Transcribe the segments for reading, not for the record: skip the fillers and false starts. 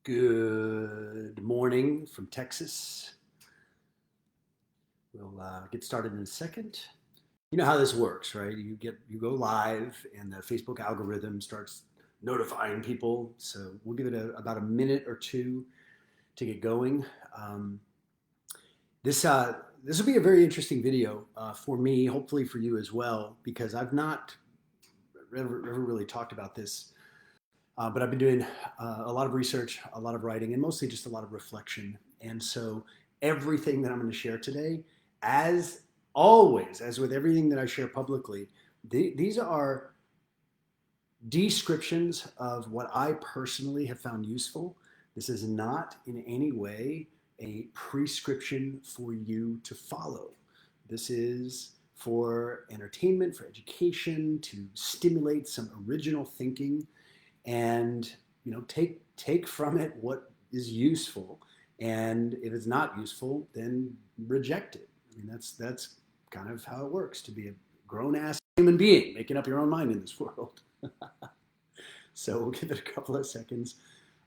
Good morning from Texas. We'll get started in a second. You know how this works, right? You go live, and the Facebook algorithm starts notifying people. So we'll give it about a minute or two to get going. Um, this will be a very interesting video for me, hopefully for you as well, because I've not ever really talked about this. But I've been doing a lot of research, a lot of writing, and mostly just a lot of reflection. And so everything that I'm going to share today, as always, as with everything that I share publicly, these are descriptions of what I personally have found useful. This is not in any way a prescription for you to follow. This is for entertainment, for education, to stimulate some original thinking, and take from it what is useful, and if it's not useful, then reject it. I mean, that's kind of how it works to be a grown-ass human being making up your own mind in this world. So we'll give it a couple of seconds.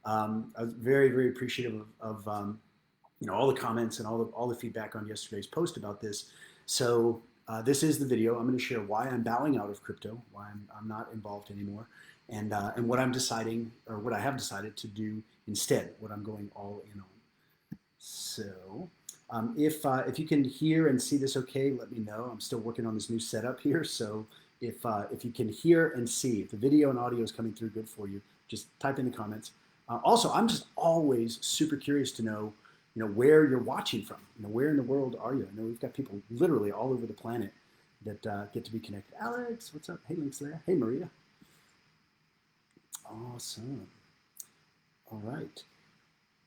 I was very appreciative of all the comments and all the feedback on yesterday's post about this. So this is the video. I'm going to share why I'm bowing out of crypto, why I'm not involved anymore, and what I'm deciding, or what I have decided to do instead, what I'm going all in on. So if you can hear and see this okay, let me know. I'm still working on this new setup here, so if you can hear and see, if the video and audio is coming through good for you, just type in the comments. Also, I'm just always super curious to know, where you're watching from. Where in the world are you? I know we've got people literally all over the planet that get to be connected. Alex, what's up? Hey, Link's there. Hey, Maria. Awesome. All right.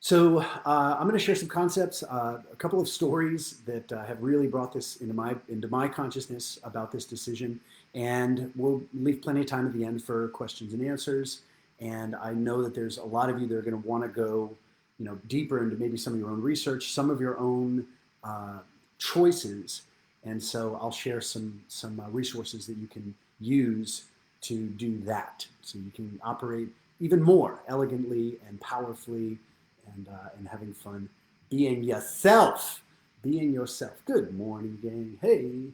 So I'm going to share some concepts, a couple of stories that have really brought this into my consciousness about this decision, and we'll leave plenty of time at the end for questions and answers. And I know that there's a lot of you that are going to want to go, deeper into maybe some of your own research, some of your own choices, and so I'll share some resources that you can use to do that, so you can operate even more elegantly and powerfully, and having fun being yourself. Being yourself. Good morning, gang. Hey,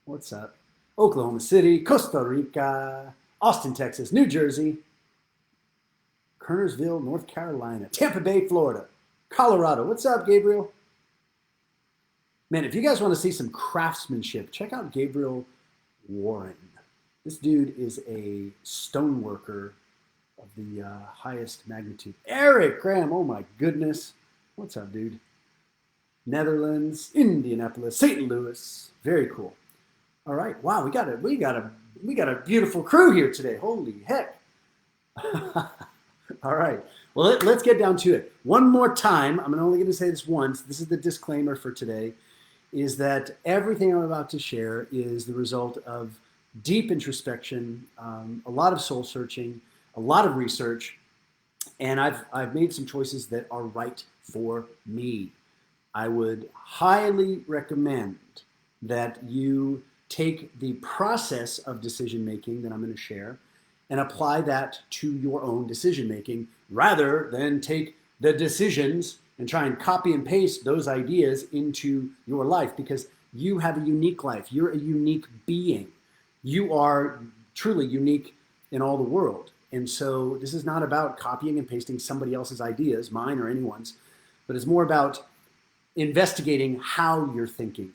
what's up? Oklahoma City, Costa Rica, Austin, Texas, New Jersey, Kernersville, North Carolina, Tampa Bay, Florida, Colorado. What's up, Gabriel? Man, if you guys want to see some craftsmanship, check out Gabriel Warren. This dude is a stoneworker of the highest magnitude. Eric Graham, oh my goodness. What's up, dude? Netherlands, Indianapolis, St. Louis. Very cool. All right. Wow, we got a beautiful crew here today. Holy heck. All right. Well, let's get down to it. One more time. I'm only going to say this once. This is the disclaimer for today, is that everything I'm about to share is the result of deep introspection, a lot of soul searching, a lot of research, and I've made some choices that are right for me. I would highly recommend that you take the process of decision making that I'm going to share and apply that to your own decision making, rather than take the decisions and try and copy and paste those ideas into your life, because you have a unique life. You're a unique being. You are truly unique in all the world. And so this is not about copying and pasting somebody else's ideas, mine or anyone's, but it's more about investigating how you're thinking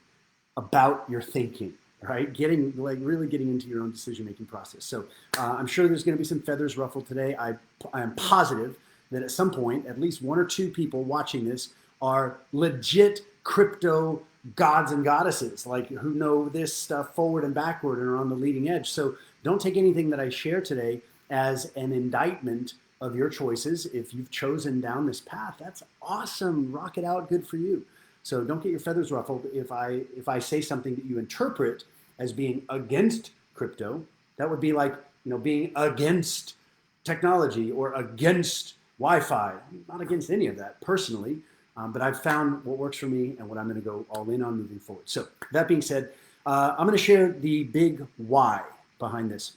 about your thinking, right? Really getting into your own decision-making process. So I'm sure there's going to be some feathers ruffled today. I am positive that at some point, at least one or two people watching this are legit crypto gods and goddesses, like who know this stuff forward and backward and are on the leading edge. So don't take anything that I share today as an indictment of your choices. If you've chosen down this path, that's awesome. Rock it out. Good for you. So don't get your feathers ruffled if I say something that you interpret as being against crypto. That would be like, being against technology or against Wi-Fi. I'm not against any of that personally, but I've found what works for me and what I'm going to go all in on moving forward. So that being said, I'm going to share the big why behind this.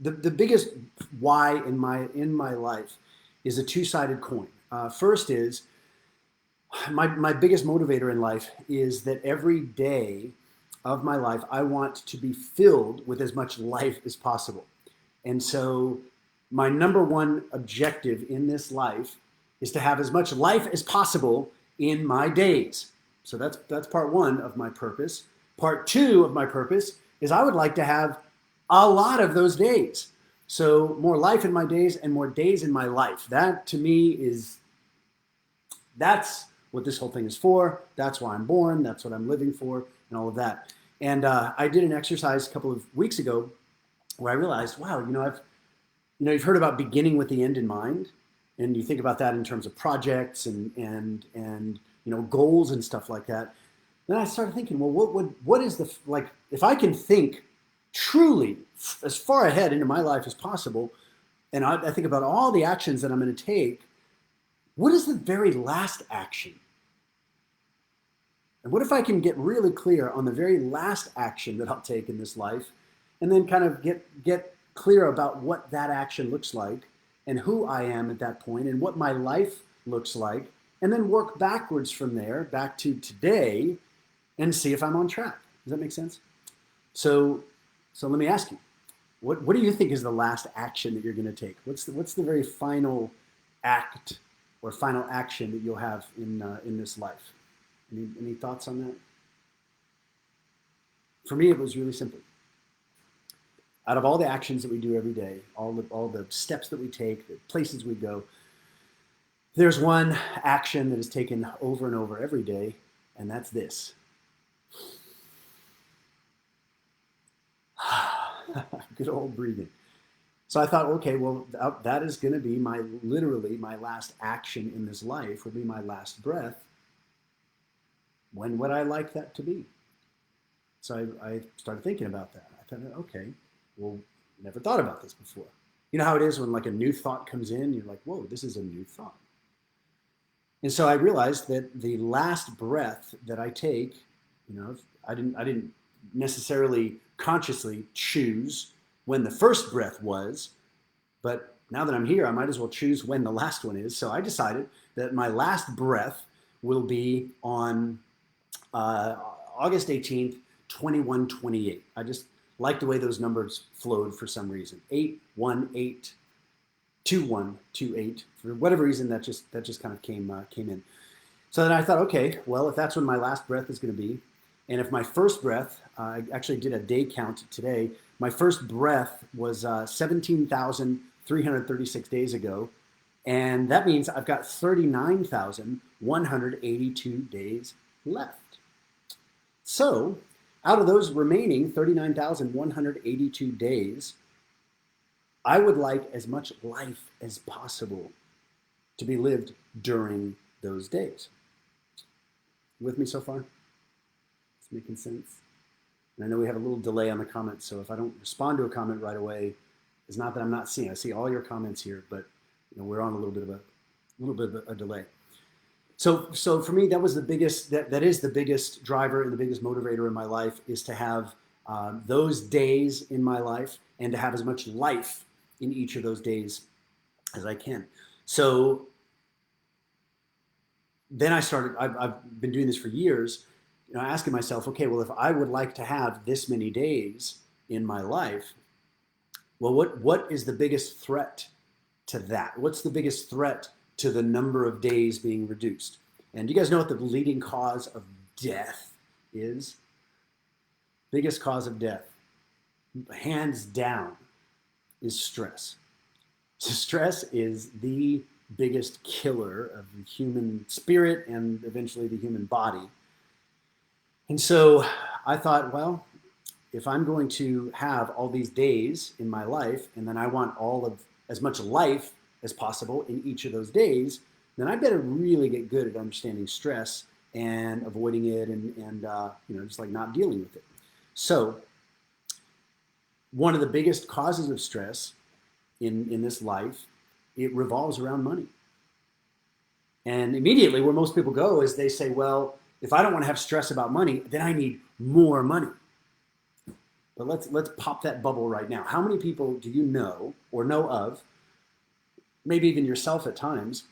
The biggest why in my life is a two-sided coin. First is my biggest motivator in life is that every day of my life, I want to be filled with as much life as possible. And so my number one objective in this life is to have as much life as possible in my days. So that's part one of my purpose. Part two of my purpose is I would like to have a lot of those days. So more life in my days and more days in my life. That to me that's what this whole thing is for. That's why I'm born. That's what I'm living for, and all of that. And I did an exercise a couple of weeks ago where I realized, wow, you've heard about beginning with the end in mind, and you think about that in terms of projects and goals and stuff like that. Then I started thinking, well, what is the like? If I can think truly as far ahead into my life as possible, and I think about all the actions that I'm going to take, what is the very last action? And what if I can get really clear on the very last action that I'll take in this life, and then kind of get clear about what that action looks like and who I am at that point and what my life looks like, and then work backwards from there back to today and see if I'm on track. Does that make sense? So let me ask you, what do you think is the last action that you're going to take? What's the very final act or final action that you'll have in this life? Any thoughts on that? For me, it was really simple. Out of all the actions that we do every day, all the steps that we take, the places we go, there's one action that is taken over and over every day, and that's this. Good old breathing. So I thought, okay, well, that is going to be literally my last action in this life, will be my last breath. When would I like that to be? So I started thinking about that. I thought, okay, well, never thought about this before. You know how it is when like a new thought comes in, you're like, whoa, this is a new thought. And so I realized that the last breath that I take, I didn't necessarily consciously choose when the first breath was, but now that I'm here, I might as well choose when the last one is. So I decided that my last breath will be on August 18th, 2128. I just like the way those numbers flowed for some reason. 818 2128. For whatever reason, that just kind of came in. So then I thought, okay, well, if that's when my last breath is going to be, and if my first breath, I actually did a day count today. My first breath was 17,336 days ago, and that means I've got 39,182 days left. So out of those remaining 39,182 days, I would like as much life as possible to be lived during those days. With me so far? It's making sense? And I know we have a little delay on the comments, so if I don't respond to a comment right away, it's not that I'm not seeing. I see all your comments here, but we're on a little bit of a delay. So for me, that was the biggest. That is the biggest driver and the biggest motivator in my life, is to have those days in my life and to have as much life in each of those days as I can. So then I started. I've been doing this for years. Asking myself, okay, well, if I would like to have this many days in my life, well, what is the biggest threat to that? What's the biggest threat to the number of days being reduced? And do you guys know what the leading cause of death is? Biggest cause of death, hands down, is stress. So stress is the biggest killer of the human spirit and eventually the human body. And so I thought, well, if I'm going to have all these days in my life, and then I want all of as much life as possible in each of those days, then I better really get good at understanding stress and avoiding it and just like not dealing with it. So one of the biggest causes of stress in this life, it revolves around money. And immediately where most people go is they say, well, if I don't want to have stress about money, then I need more money. But let's pop that bubble right now. How many people do you know or know of maybe even yourself at times,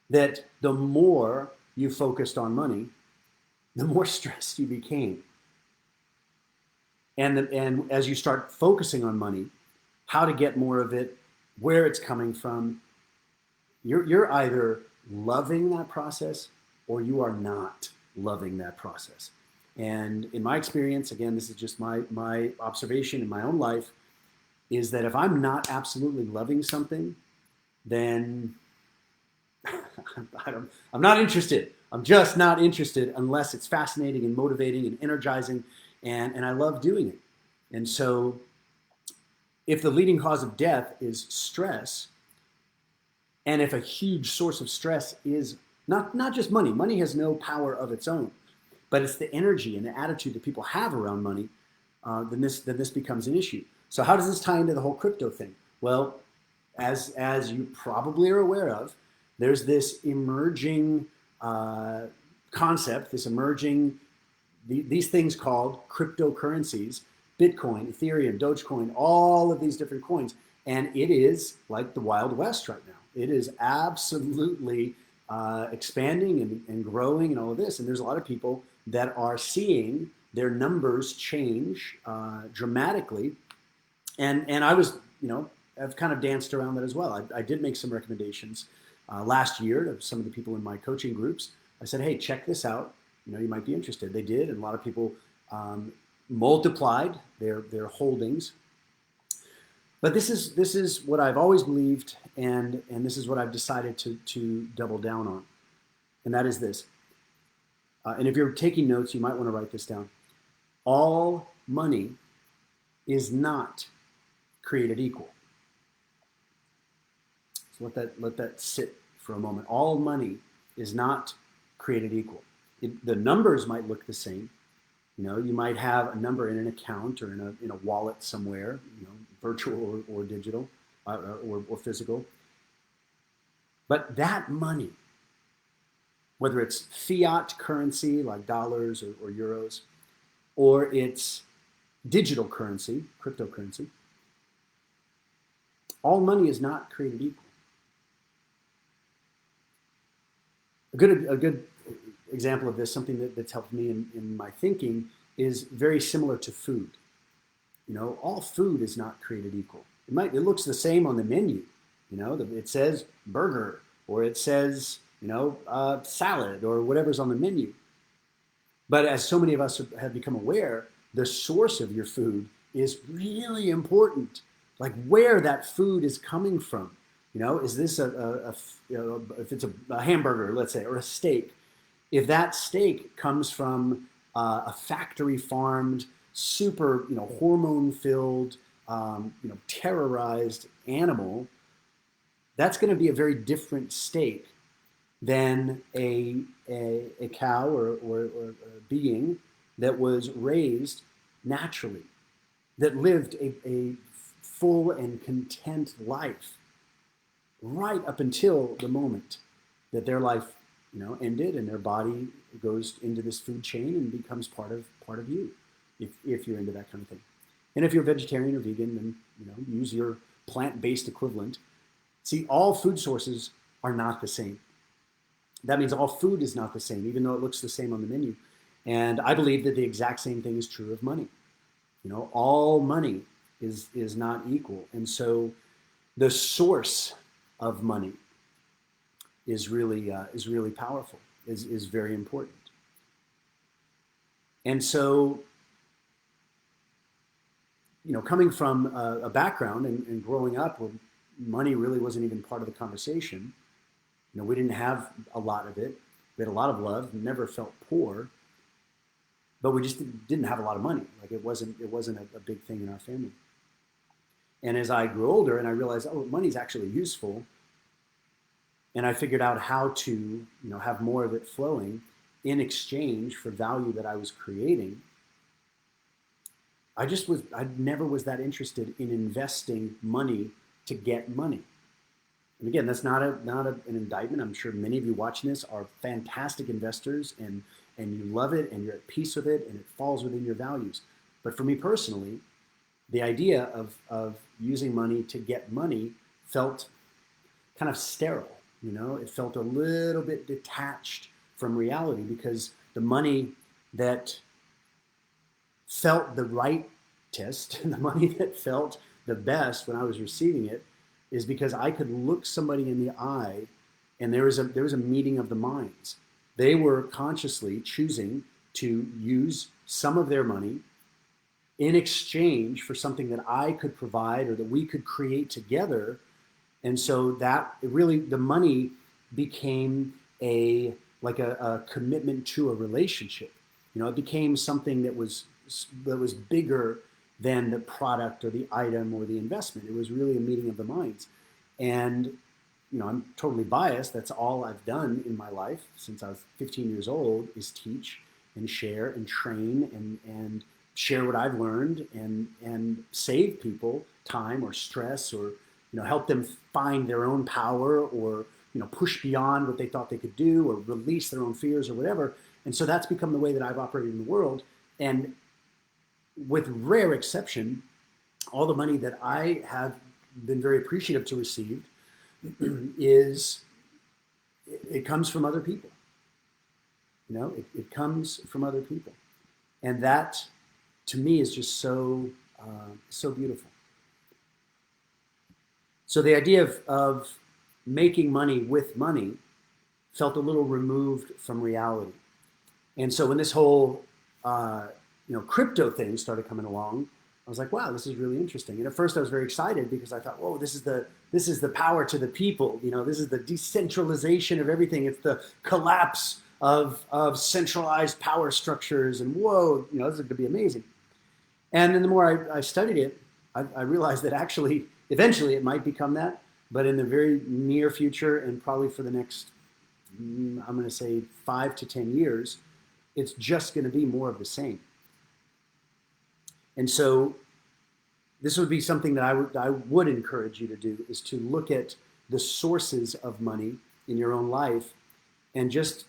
that the more you focused on money, the more stressed you became. And as you start focusing on money, how to get more of it, where it's coming from, you're either loving that process or you are not loving that process. And in my experience, again, this is just my observation in my own life, is that if I'm not absolutely loving something, then I'm not interested. I'm just not interested unless it's fascinating and motivating and energizing, and I love doing it. And so, if the leading cause of death is stress, and if a huge source of stress is not just money, money has no power of its own, but it's the energy and the attitude that people have around money, then this becomes an issue. So how does this tie into the whole crypto thing? Well, as you probably are aware of, there's this emerging concept, these things called cryptocurrencies, Bitcoin, Ethereum, Dogecoin, all of these different coins. And it is like the Wild West right now. It is absolutely expanding and growing and all of this. And there's a lot of people that are seeing their numbers change dramatically. And I was, I've kind of danced around that as well. I did make some recommendations last year to some of the people in my coaching groups. I said, hey, check this out. You might be interested. They did, and a lot of people multiplied their holdings. But this is what I've always believed, and this is what I've decided to double down on, and that is this. And if you're taking notes, you might want to write this down. All money is not created equal. So let that sit for a moment. All money is not created equal. The numbers might look the same. You might have a number in an account or in a wallet somewhere, virtual or digital or physical. But that money, whether it's fiat currency like dollars or euros, or it's digital currency, cryptocurrency, all money is not created equal. A good example of this, something that's helped me in my thinking, is very similar to food. All food is not created equal. It looks the same on the menu. It says burger, or it says salad, or whatever's on the menu. But as so many of us have become aware, the source of your food is really important. Like where that food is coming from. Is this if it's a hamburger, let's say, or a steak? If that steak comes from a factory farmed, super, hormone filled, terrorized animal, that's going to be a very different steak than a cow or a being that was raised naturally, that lived a full and content life right up until the moment that their life ended and their body goes into this food chain and becomes part of you, if you're into that kind of thing. And if you're vegetarian or vegan, then use your plant-based equivalent. See, all food sources are not the same. That means all food is not the same, even though it looks the same on the menu. And I believe that the exact same thing is true of money. All money is not equal. And so the source of money is really powerful, is very important. And so, coming from a background and growing up where money really wasn't even part of the conversation, we didn't have a lot of it. We had a lot of love, never felt poor, but we just didn't have a lot of money. Like it wasn't a big thing in our family. And as I grew older and I realized, money's actually useful, and I figured out how to, have more of it flowing in exchange for value that I was creating, I never was that interested in investing money to get money. And again, that's not an indictment. I'm sure many of you watching this are fantastic investors and you love it and you're at peace with it and it falls within your values. But for me personally, the idea of using money to get money felt kind of sterile. It felt a little bit detached from reality because the money that felt the rightest, the money that felt the best when I was receiving it, is because I could look somebody in the eye, and there was a meeting of the minds. They were consciously choosing to use some of their money in exchange for something that I could provide or that we could create together. And so that really, the money became a commitment to a relationship. It became something that was bigger than the product or the item or the investment. It was really a meeting of the minds. And I'm totally biased. That's all I've done in my life since I was 15 years old, is teach and share and train and share what I've learned and save people time or stress, or help them find their own power, or push beyond what they thought they could do, or release their own fears or whatever. And so that's become the way that I've operated in the world. And with rare exception, all the money that I have been very appreciative to receive it comes from other people. It comes from other people. And that, to me, is just so beautiful. So the idea of making money with money felt a little removed from reality. And so when this whole crypto thing started coming along, I was like, wow, this is really interesting. And at first I was very excited because I thought, whoa, this is the power to the people. This is the decentralization of everything. It's the collapse of centralized power structures. And whoa, this is going to be amazing. And then the more I studied it, I realized that actually, eventually it might become that. But in the very near future, and probably for the next, I'm going to say 5 to 10 years, it's just going to be more of the same. And so this would be something that I would encourage you to do, is to look at the sources of money in your own life and just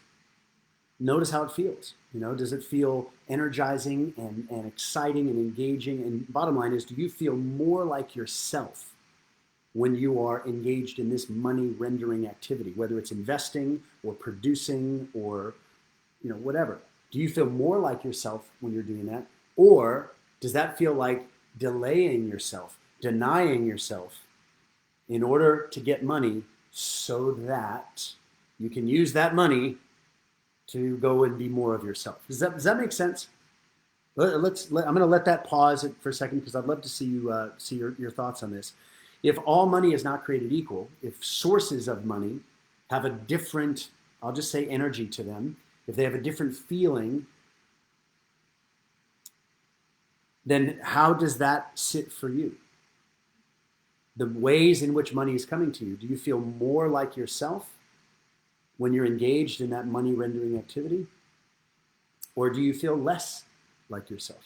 notice how it feels. Does it feel energizing and exciting and engaging? And bottom line is, do you feel more like yourself when you are engaged in this money rendering activity, whether it's investing or producing or whatever? Do you feel more like yourself when you're doing that? Or does that feel like delaying yourself, denying yourself in order to get money so that you can use that money to go and be more of yourself? Does that make sense? I'm going to let that pause for a second, because I'd love to see you see your thoughts on this. If all money is not created equal, if sources of money have a different, I'll just say, energy to them, if they have a different feeling, then how does that sit for you? The ways in which money is coming to you, do you feel more like yourself when you're engaged in that money rendering activity? Or do you feel less like yourself?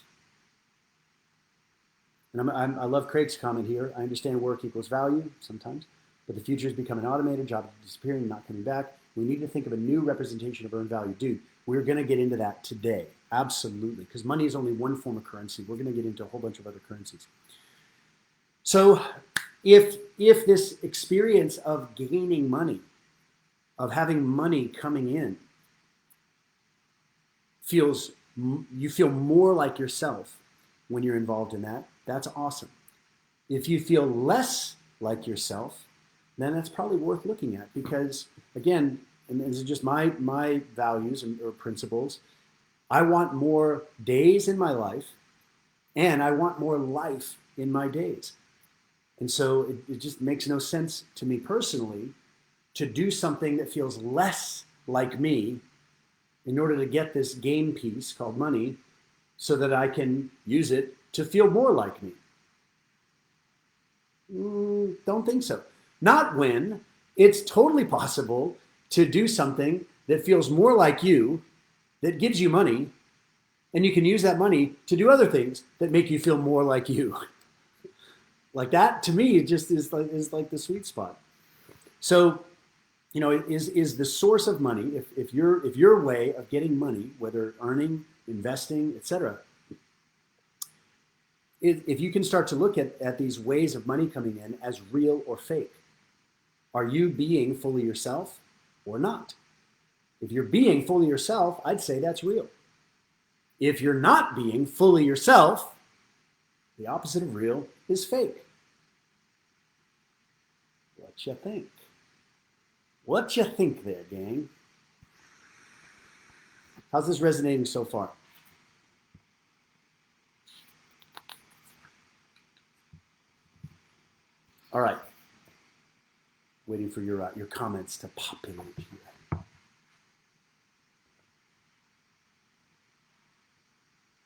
And I love Craig's comment here. I understand work equals value sometimes, but the future is becoming automated, jobs are disappearing, not coming back. We need to think of a new representation of earned value. Dude, we're going to get into that today. Absolutely. Because money is only one form of currency. We're going to get into a whole bunch of other currencies. So if this experience of gaining money, of having money coming in, you feel more like yourself when you're involved in that, that's awesome. If you feel less like yourself, then that's probably worth looking at, because again, and this is just my values or principles, I want more days in my life, and I want more life in my days. And so it just makes no sense to me personally to do something that feels less like me in order to get this game piece called money, so that I can use it to feel more like me. Don't think so. Not when it's totally possible to do something that feels more like you, that gives you money, and you can use that money to do other things that make you feel more like you. Like that, to me, it just is like the sweet spot. So, is the source of money, if your way of getting money, whether earning, investing, etc., if you can start to look at these ways of money coming in as real or fake, Are you being fully yourself or not? If you're being fully yourself, I'd say that's real. If you're not being fully yourself, the opposite of real is fake. What you think? What you think there, gang? How's this resonating so far? All right. Waiting for your comments to populate here.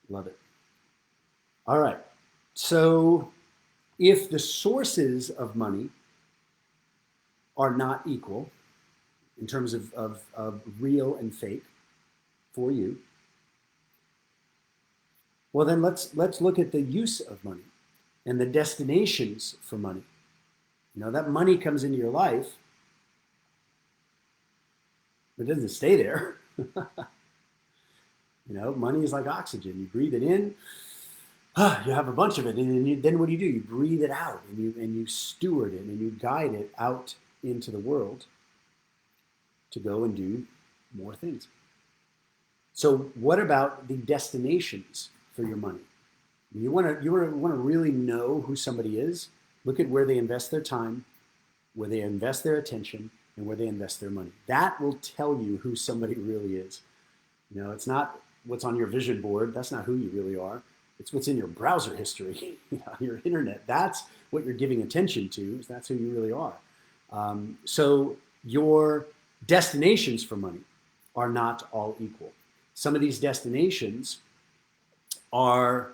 Love it. All right. So if the sources of money are not equal in terms of real and fake for you, well then let's look at the use of money and the destinations for money. You know, that money comes into your life, but it doesn't stay there. You know, money is like oxygen. You breathe it in, you have a bunch of it, and then what do? You breathe it out, and you steward it, and you guide it out into the world to go and do more things. So what about the destinations for your money? You want to really know who somebody is. Look at where they invest their time, where they invest their attention, and where they invest their money. That will tell you who somebody really is. You know, it's not what's on your vision board. That's not who you really are. It's what's in your browser history, your internet. That's what you're giving attention to. That's who you really are. So your destinations for money are not all equal. Some of these destinations are,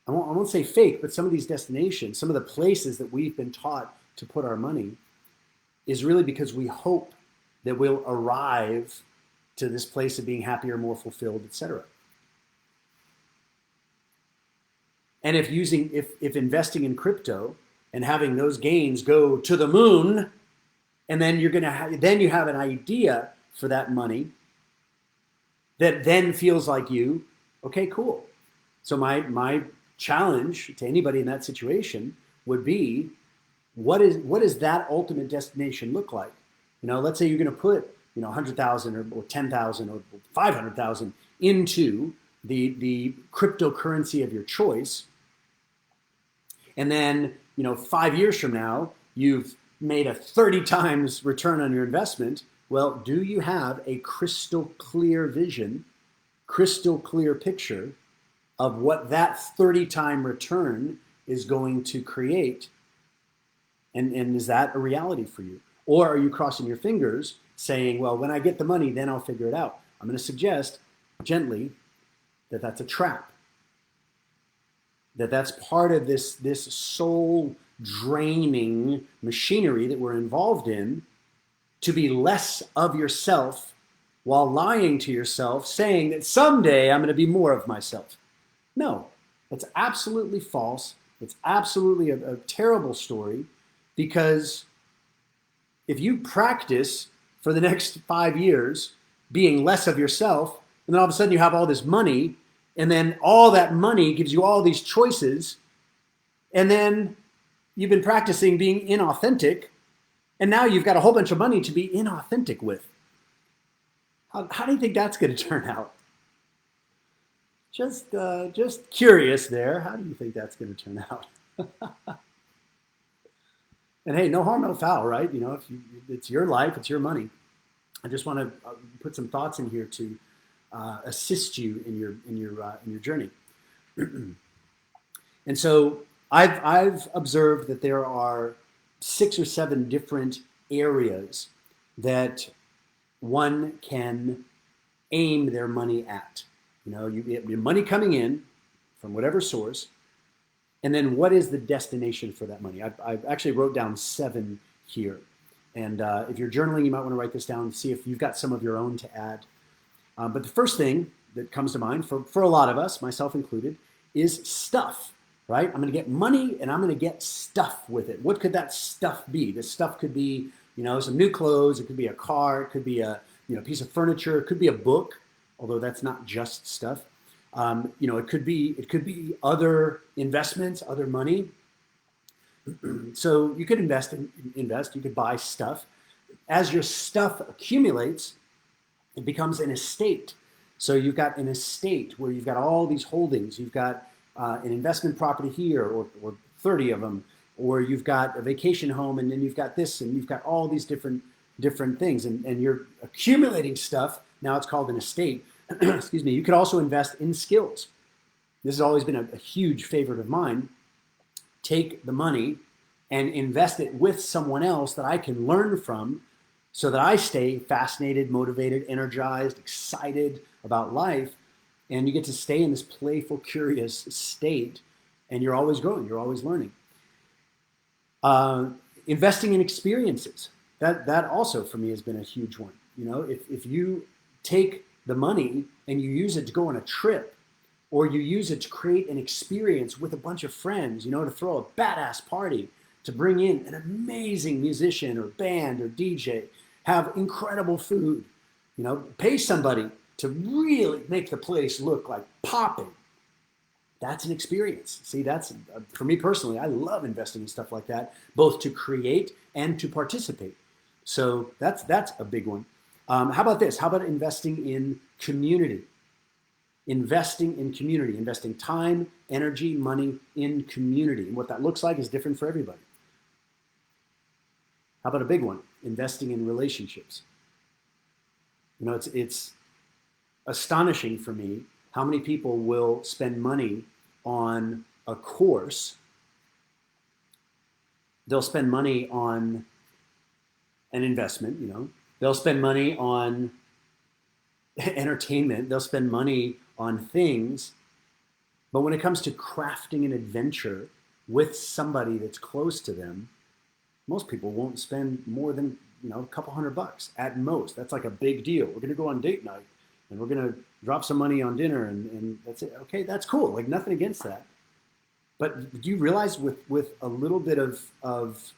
I won't say fake, but some of these destinations, some of the places that we've been taught to put our money is really because we hope that we'll arrive to this place of being happier, more fulfilled, etc. And if investing in crypto and having those gains go to the moon, and then then you have an idea for that money that then feels like you, okay, cool. So my challenge to anybody in that situation would be, what does that ultimate destination look like? You know, let's say you're going to put 100,000 or 10,000 or 500,000 into the cryptocurrency of your choice, and then 5 years from now you've made a 30 times return on your investment. Well, do you have a crystal clear vision, crystal clear picture of what that 30-time return is going to create? And is that a reality for you? Or are you crossing your fingers saying, well, when I get the money, then I'll figure it out? I'm going to suggest gently that that's a trap. That's part of this soul draining machinery that we're involved in, to be less of yourself while lying to yourself, saying that someday I'm going to be more of myself. No, that's absolutely false. It's absolutely a terrible story, because if you practice for the next 5 years being less of yourself, and then all of a sudden you have all this money, and then all that money gives you all these choices, and then you've been practicing being inauthentic, and now you've got a whole bunch of money to be inauthentic with. How do you think that's going to turn out? Just curious there. How do you think that's going to turn out? And hey, no harm, no foul, right? It's your life, it's your money. I just want to put some thoughts in here to assist you in your journey. And so I've observed that there are 6 or 7 different areas that one can aim their money at. You get your money coming in from whatever source, and then what is the destination for that money? I've actually wrote down 7 here. And if you're journaling, you might want to write this down and see if you've got some of your own to add. But the first thing that comes to mind for a lot of us, myself included, is stuff, right? I'm going to get money and I'm going to get stuff with it. What could that stuff be? This stuff could be, some new clothes. It could be a car. It could be a piece of furniture. It could be a book, although that's not just stuff. It could be other investments, other money. So you could invest, you could buy stuff. As your stuff accumulates, it becomes an estate. So you've got an estate where you've got all these holdings. You've got an investment property here, or 30 of them, or you've got a vacation home, and then you've got this, and you've got all these different things, and you're accumulating stuff. Now it's called an estate. Excuse me. You could also invest in skills. This has always been a huge favorite of mine. Take the money and invest it with someone else that I can learn from, so that I stay fascinated, motivated, energized, excited about life. And you get to stay in this playful, curious state, and you're always growing, you're always learning. Investing in experiences, that also for me has been a huge one. You know, if you take the money and you use it to go on a trip, or you use it to create an experience with a bunch of friends, you know, to throw a badass party, to bring in an amazing musician or band or DJ, have incredible food, you know, pay somebody to really make the place look like popping. That's an experience. See, that's, for me personally, I love investing in stuff like that, both to create and to participate. So that's a big one. How about this? How about investing in community? Investing in community, investing time, energy, money in community. And what that looks like is different for everybody. How about a big one? Investing in relationships. You know, it's astonishing for me how many people will spend money on a course. They'll spend money on an investment, you know. They'll spend money on entertainment. They'll spend money on things. But when it comes to crafting an adventure with somebody that's close to them, most people won't spend more than, you know, a couple $100 at most. That's like a big deal. We're going to go on date night, and we're going to drop some money on dinner, and that's it. Okay, that's cool. Like, nothing against that. But do you realize with a little bit of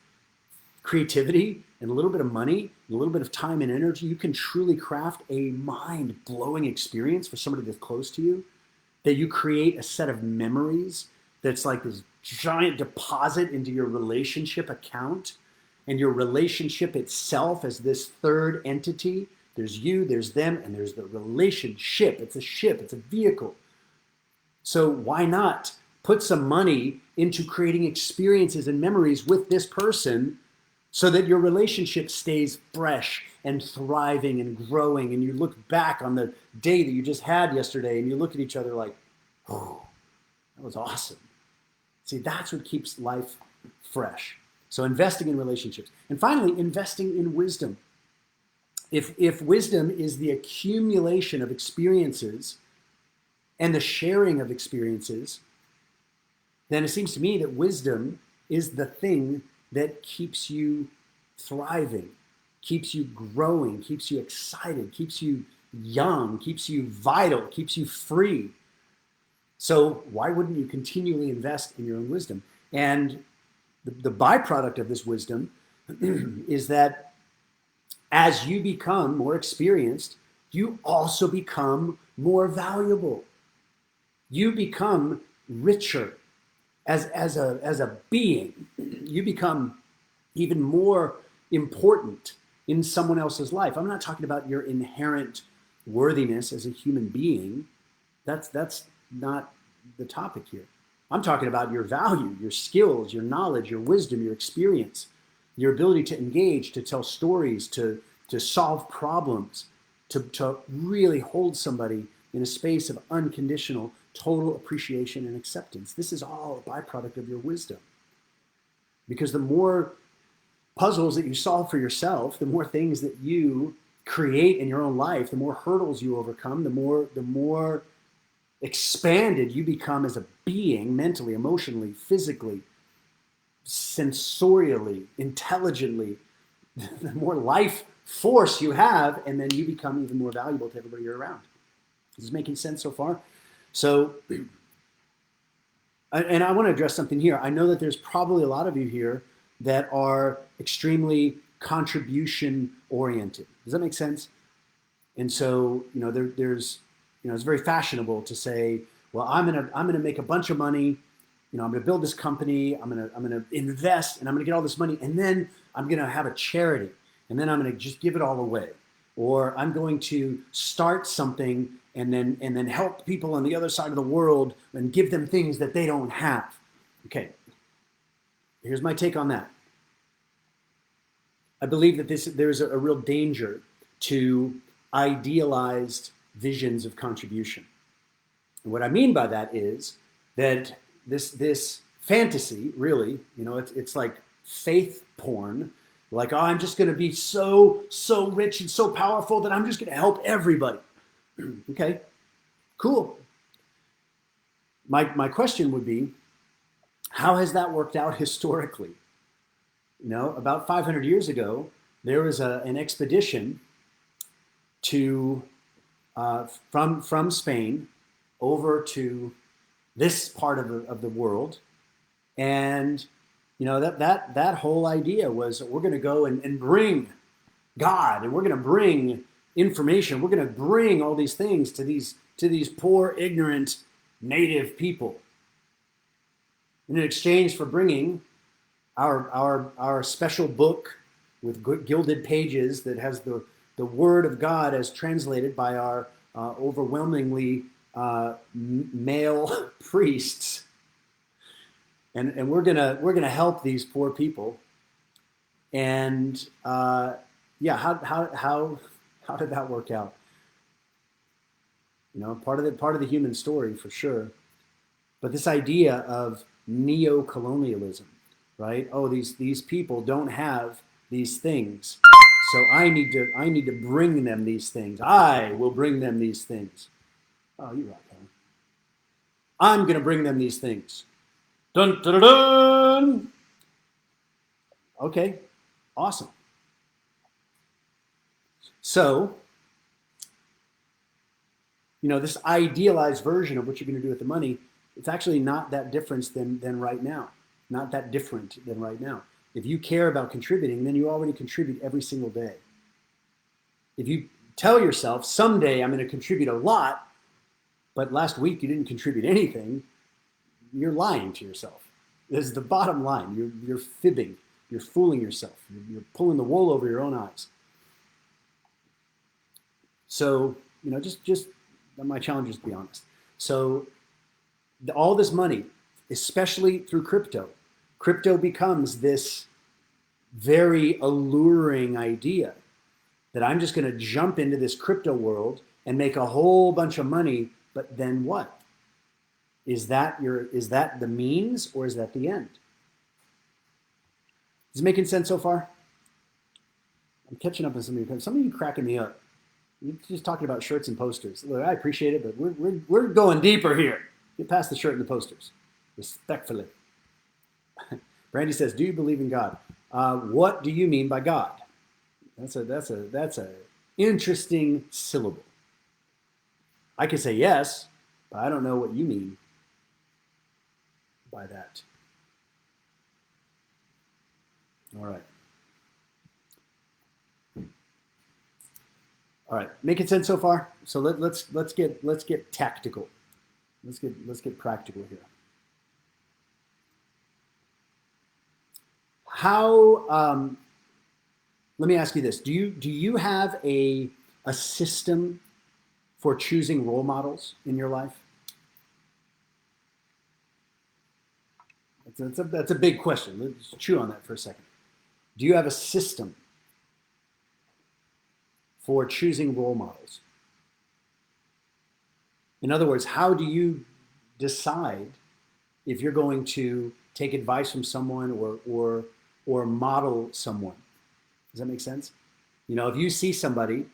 creativity and a little bit of money, and a little bit of time and energy, you can truly craft a mind-blowing experience for somebody that's close to you, that you create a set of memories that's like this giant deposit into your relationship account, and your relationship itself as this third entity. There's you, there's them, and there's the relationship. It's a ship, it's a vehicle. So why not put some money into creating experiences and memories with this person, so that your relationship stays fresh and thriving and growing, and you look back on the day that you just had yesterday and you look at each other like, oh, that was awesome. See, that's what keeps life fresh. So investing in relationships. And finally, investing in wisdom. If wisdom is the accumulation of experiences and the sharing of experiences, then it seems to me that wisdom is the thing that keeps you thriving, keeps you growing, keeps you excited, keeps you young, keeps you vital, keeps you free. So why wouldn't you continually invest in your own wisdom? And the byproduct of this wisdom is that as you become more experienced, you also become more valuable. You become richer as a being. You become even more important in someone else's life. I'm not talking about your inherent worthiness as a human being. That's not the topic here. I'm talking about your value, your skills, your knowledge, your wisdom, your experience, your ability to engage, to tell stories, to solve problems, to really hold somebody in a space of unconditional, total appreciation and acceptance. This is all a byproduct of your wisdom. Because the more puzzles that you solve for yourself, the more things that you create in your own life, the more hurdles you overcome, the more expanded you become as a being, mentally, emotionally, physically, sensorially, intelligently, the more life force you have, and then you become even more valuable to everybody you're around. Is this making sense so far? So, and I want to address something here. I know that there's probably a lot of you here that are extremely contribution oriented. Does that make sense? And so, you know, there's, you know, it's very fashionable to say, well, I'm gonna make a bunch of money I'm going to build this company. I'm going to invest, and I'm going to get all this money, and then I'm going to have a charity, and then I'm going to just give it all away, or I'm going to start something and then help people on the other side of the world and give them things that they don't have. Okay, here's my take on that. I believe that there's a real danger to idealized visions of contribution. And what I mean by that is that this fantasy, really, it's like faith porn. Like, oh, I'm just going to be so rich and so powerful that I'm just going to help everybody. Okay, cool. My question would be, how has that worked out historically? About 500 years ago, there was an expedition to from Spain over to this part of the world, and that whole idea was, we're going to go and bring God, and we're going to bring information, we're going to bring all these things to these poor, ignorant native people, in exchange for bringing our special book with gilded pages that has the word of God as translated by our overwhelmingly male priests, and we're gonna help these poor people. And yeah, how did that work out? Part of the human story for sure. But this idea of neo-colonialism, right? Oh, these people don't have these things, so I need to bring them these things. I will bring them these things. Oh, you're right, Helen. I'm going to bring them these things. Dun, dun, dun, dun. Okay, awesome. So, this idealized version of what you're going to do with the money, it's actually not that different than right now. Not that different than right now. If you care about contributing, then you already contribute every single day. If you tell yourself, someday I'm going to contribute a lot, but last week you didn't contribute anything, you're lying to yourself. This is the bottom line. You're fibbing. You're fooling yourself. You're pulling the wool over your own eyes. So, just my challenge is to be honest. So all this money, especially through crypto becomes this very alluring idea that I'm just going to jump into this crypto world and make a whole bunch of money, but then what? Is that the means, or is that the end? Is it making sense so far? I'm catching up on some of you cracking me up. You're just talking about shirts and posters. Look, I appreciate it, but we're going deeper here. Get past the shirt and the posters, respectfully. Brandy says, "Do you believe in God? What do you mean by God?" That's a interesting syllable. I could say yes, but I don't know what you mean by that. All right. All right, making sense so far? So let's get tactical. Let's get practical here. How? Let me ask you this: Do you have a system for choosing role models in your life? That's a big question. Let's chew on that for a second. Do you have a system for choosing role models? In other words, how do you decide if you're going to take advice from someone or model someone? Does that make sense? If you see somebody,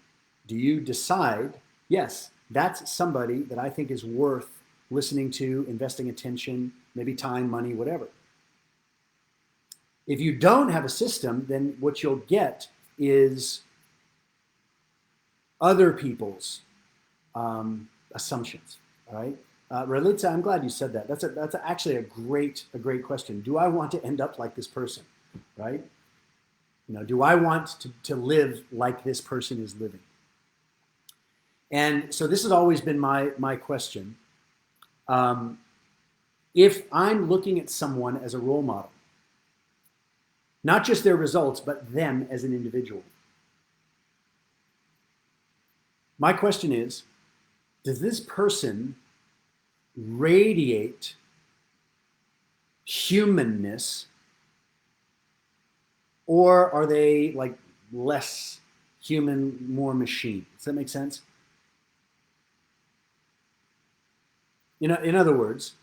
do you decide, yes, that's somebody that I think is worth listening to, investing attention, maybe time, money, whatever. If you don't have a system, then what you'll get is other people's assumptions. All right, Relitza, I'm glad you said that. That's actually a great question. Do I want to end up like this person? Right? Do I want to live like this person is living? And so this has always been my question. if I'm looking at someone as a role model, not just their results, but them as an individual. My question is, does this person radiate humanness, or are they like less human, more machine? Does that make sense? You know, in other words,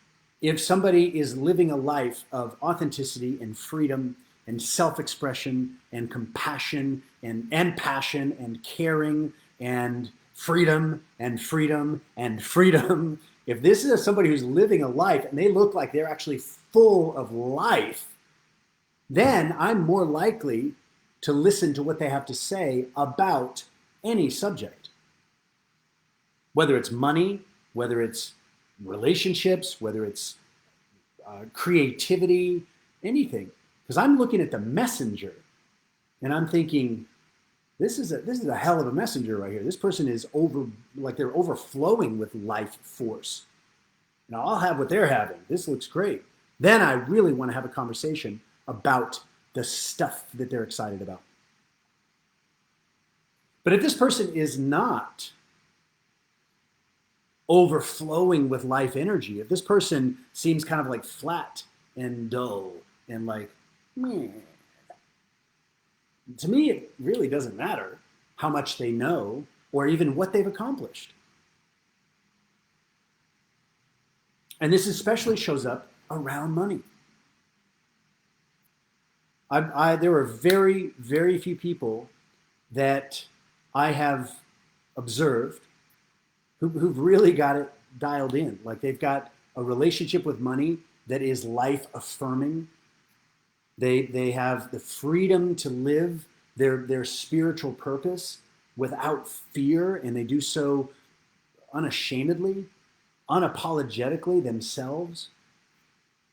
if somebody is living a life of authenticity and freedom and self-expression and compassion and passion and caring and freedom and freedom and freedom, if this is somebody who's living a life and they look like they're actually full of life, then I'm more likely to listen to what they have to say about any subject, whether it's money, whether it's relationships, whether it's creativity, anything. Because I'm looking at the messenger and I'm thinking, this is a hell of a messenger right here. This person is like they're overflowing with life force. Now I'll have what they're having. This looks great. Then I really want to have a conversation about the stuff that they're excited about. But if this person is not overflowing with life energy, if this person seems kind of like flat and dull and like, meh, to me, it really doesn't matter how much they know or even what they've accomplished. And this especially shows up around money. There are very, very few people that I have observed who've really got it dialed in. Like they've got a relationship with money that is life affirming. They have the freedom to live their spiritual purpose without fear, and they do so unashamedly, unapologetically themselves.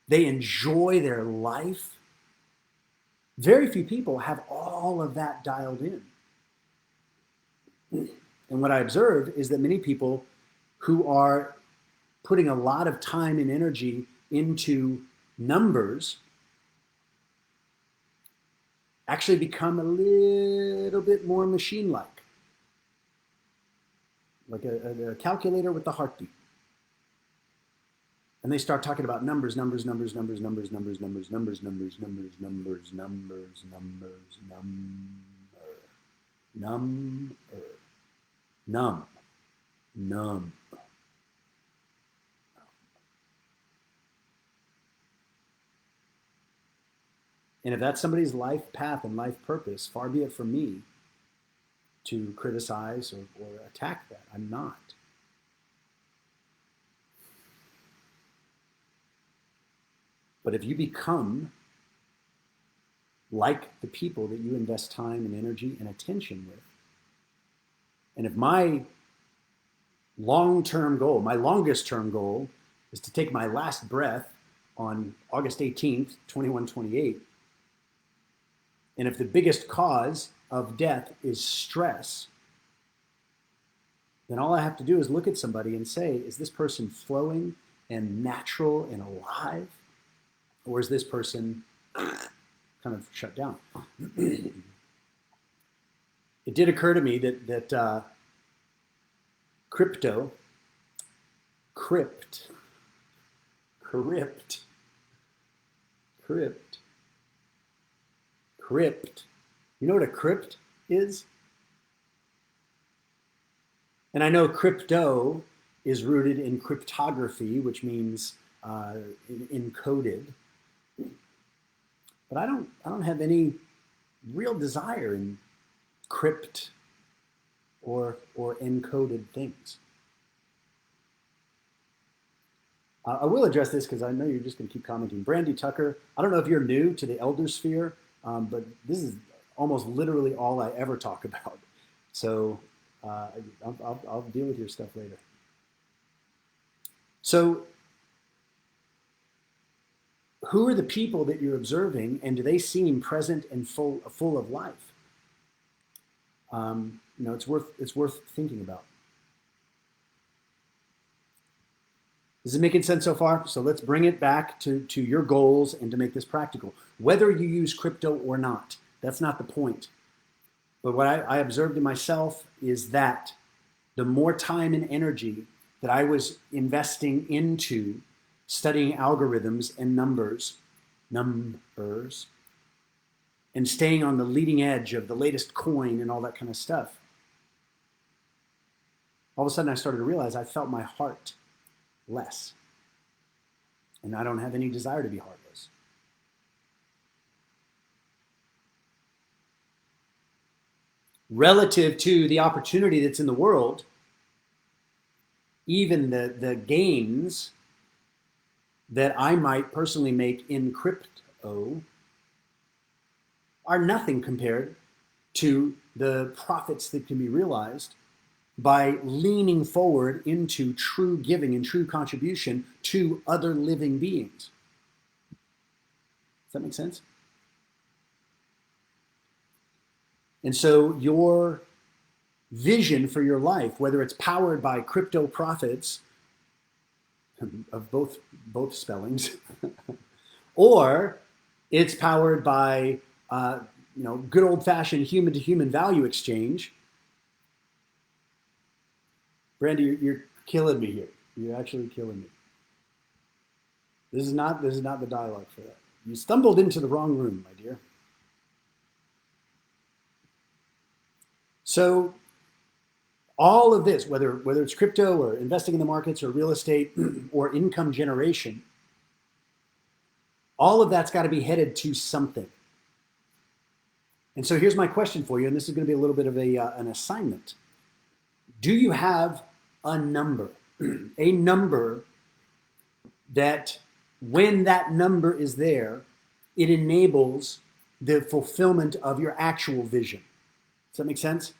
They enjoy their life. Very few people have all of that dialed in. And what I observe is that many people who are putting a lot of time and energy into numbers actually become a little bit more machine-like, like a calculator with the heartbeat. And they start talking about numbers, numbers, numbers, numbers, numbers, numbers, numbers, numbers, numbers, numbers, numbers, numbers, numbers, numb, numb. And if that's somebody's life path and life purpose, far be it from me to criticize or attack that. I'm not. But if you become like the people that you invest time and energy and attention with, and if my long-term goal, my longest-term goal is to take my last breath on August 18th, 2128, and if the biggest cause of death is stress, then all I have to do is look at somebody and say, is this person flowing and natural and alive? Or is this person kind of shut down? It did occur to me that Crypt, you know what a crypt is? And I know crypto is rooted in cryptography, which means encoded. But I don't have any real desire in crypt or encoded things. I will address this because I know you're just going to keep commenting. Brandy Tucker, I don't know if you're new to the elder sphere, but this is almost literally all I ever talk about. So I'll deal with your stuff later. So who are the people that you're observing, and do they seem present and full of life? It's worth thinking about. Is it making sense so far? So let's bring it back to your goals and to make this practical. Whether you use crypto or not, that's not the point. But what I observed in myself is that the more time and energy that I was investing into studying algorithms and numbers, and staying on the leading edge of the latest coin and all that kind of stuff, all of a sudden I started to realize I felt my heart less. And I don't have any desire to be heartless. Relative to the opportunity that's in the world, even the gains that I might personally make in crypto are nothing compared to the profits that can be realized by leaning forward into true giving and true contribution to other living beings. Does that make sense? And so your vision for your life, whether it's powered by crypto profits of both spellings, or it's powered by good old-fashioned human-to-human value exchange. Brandy, you're killing me here. You're actually killing me. This is not the dialogue for that. You stumbled into the wrong room, my dear. So all of this, whether it's crypto or investing in the markets or real estate or income generation, all of that's got to be headed to something. And so here's my question for you, and this is going to be a little bit of an assignment. Do you have a number? A number that when that number is there, it enables the fulfillment of your actual vision. Does that make sense?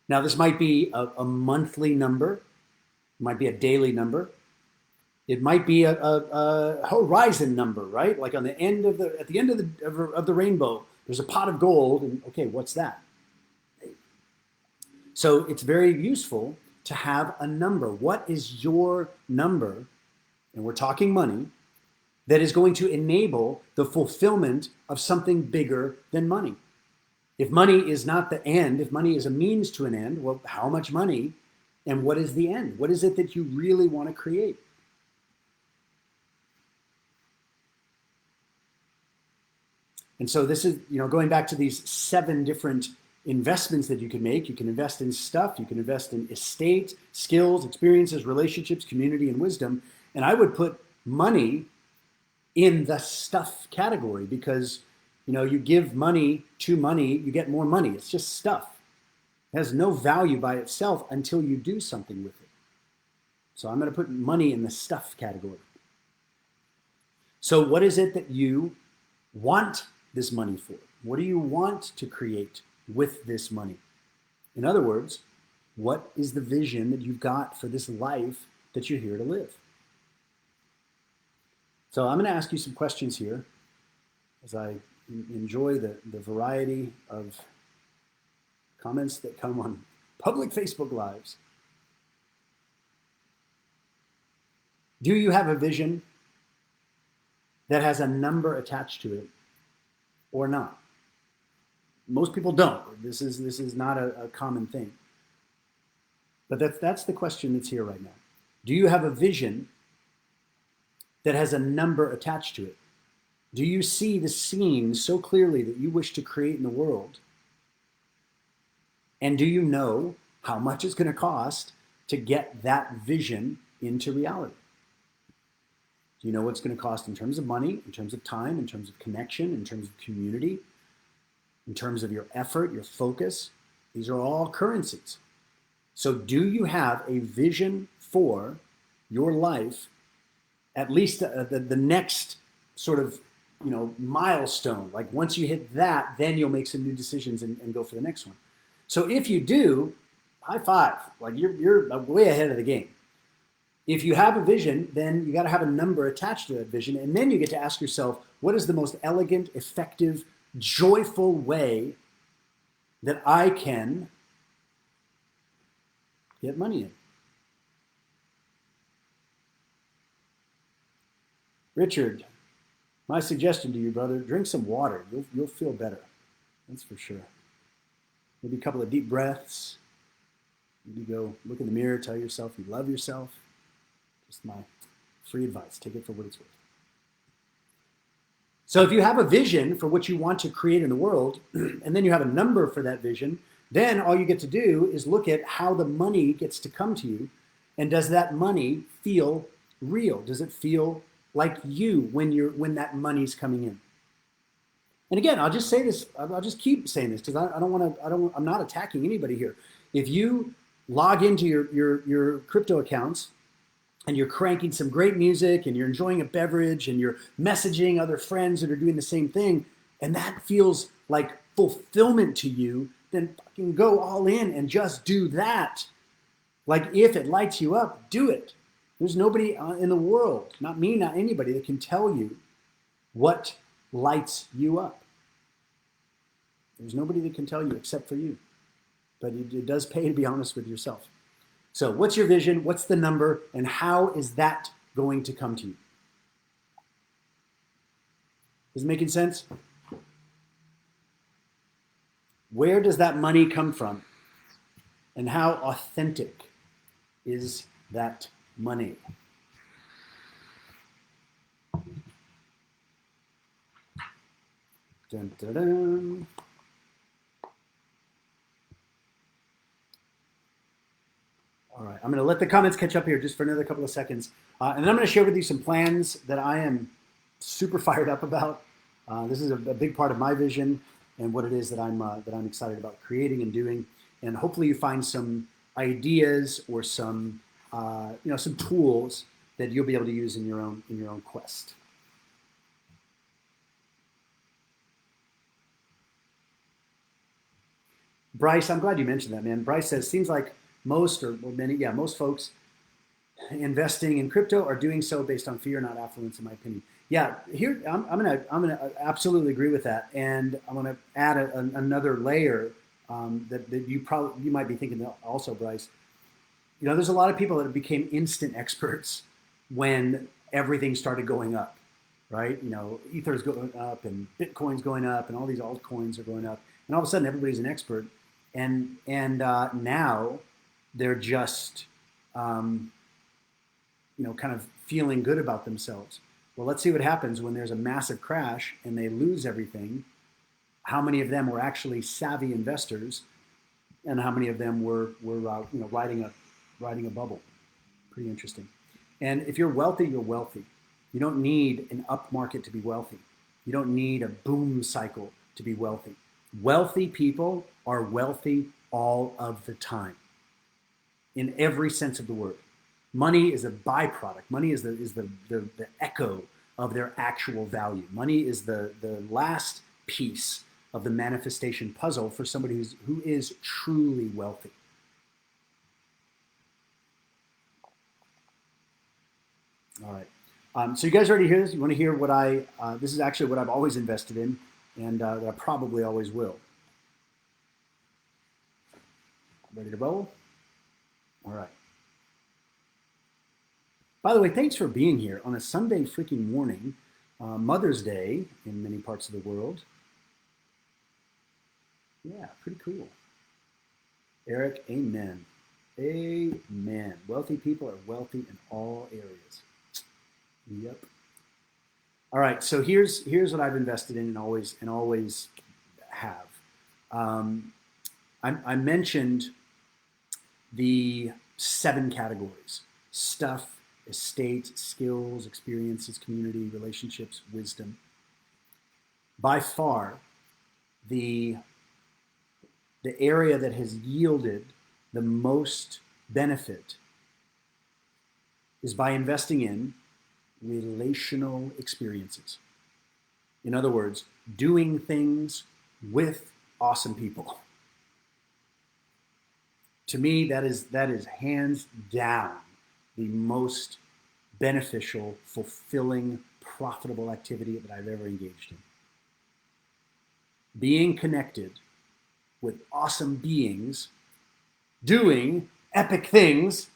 Now, this might be a monthly number. It might be a daily number. It might be a horizon number, right? Like at the end of the rainbow, there's a pot of gold, and okay, what's that? So it's very useful to have a number. What is your number? And we're talking money, that is going to enable the fulfillment of something bigger than money. If money is not the end, if money is a means to an end, well, how much money and what is the end? What is it that you really want to create? And so this is, going back to these 7 different investments that you can make. You can invest in stuff, you can invest in estate, skills, experiences, relationships, community, and wisdom. And I would put money in the stuff category because, you give money to money, you get more money. It's just stuff. It has no value by itself until you do something with it. So I'm going to put money in the stuff category. So what is it that you want this money for? What do you want to create with this money? In other words, what is the vision that you've got for this life that you're here to live? So I'm going to ask you some questions here as I enjoy the variety of comments that come on public Facebook Lives. Do you have a vision that has a number attached to it or not? Most people don't. This is not a common thing. But that's the question that's here right now. Do you have a vision that has a number attached to it? Do you see the scene so clearly that you wish to create in the world? And do you know how much it's going to cost to get that vision into reality? Do you know what it's going to cost in terms of money, in terms of time, in terms of connection, in terms of community, in terms of your effort, your focus? These are all currencies. So do you have a vision for your life, at least the next sort of milestone? Like once you hit that, then you'll make some new decisions and go for the next one. So if you do, high five. Like you're way ahead of the game. If you have a vision, then you got to have a number attached to that vision. And then you get to ask yourself, what is the most elegant, effective, joyful way that I can get money in? Richard, my suggestion to you, brother, drink some water. You'll feel better. That's for sure. Maybe a couple of deep breaths. Maybe go look in the mirror, tell yourself you love yourself. Just my free advice. Take it for what it's worth. So if you have a vision for what you want to create in the world, and then you have a number for that vision, then all you get to do is look at how the money gets to come to you. And does that money feel real? Does it feel like you when that money's coming in? And again, I'll just say this, I'll just keep saying this because I'm not attacking anybody here. If you log into your crypto accounts and you're cranking some great music and you're enjoying a beverage and you're messaging other friends that are doing the same thing, and that feels like fulfillment to you, then fucking go all in and just do that. Like if it lights you up, do it. There's nobody in the world, not me, not anybody, that can tell you what lights you up. There's nobody that can tell you except for you. But it does pay to be honest with yourself. So what's your vision? What's the number? And how is that going to come to you? Is it making sense? Where does that money come from? And how authentic is that money? Dun, dun, dun. All right, I'm going to let the comments catch up here just for another couple of seconds. And then I'm going to share with you some plans that I am super fired up about. This is a big part of my vision and what it is that I'm excited about creating and doing. And hopefully you find some ideas or some some tools that you'll be able to use in your own quest. Bryce, I'm glad you mentioned that, man. Bryce says, seems like most folks investing in crypto are doing so based on fear, not affluence, in my opinion. Yeah, here I'm gonna absolutely agree with that, and I'm gonna add another layer that you might be thinking also, Bryce. You know, there's a lot of people that became instant experts when everything started going up, right? You know, Ether's going up and Bitcoin's going up and all these altcoins are going up, and all of a sudden everybody's an expert, and now they're just kind of feeling good about themselves. Well, let's see what happens when there's a massive crash and they lose everything. How many of them were actually savvy investors, and how many of them were riding a bubble? Pretty interesting. And if you're wealthy, you're wealthy. You don't need an up market to be wealthy. You don't need a boom cycle to be wealthy. Wealthy people are wealthy all of the time, in every sense of the word. Money is a byproduct. Money is the echo of their actual value. Money is the last piece of the manifestation puzzle for somebody who is truly wealthy. All right. So you guys already hear this? You want to hear what this is actually what I've always invested in, and that I probably always will. Ready to roll? All right. By the way, thanks for being here on a Sunday freaking morning, Mother's Day in many parts of the world. Yeah, pretty cool. Eric, amen. Amen. Wealthy people are wealthy in all areas. Yep. All right, so here's what I've invested in and always have. I mentioned the 7 categories: stuff, estate, skills, experiences, community, relationships, wisdom. By far, the area that has yielded the most benefit is by investing in relational experiences. In other words, doing things with awesome people. To me, that is hands down the most beneficial, fulfilling, profitable activity that I've ever engaged in. Being connected with awesome beings, doing epic things,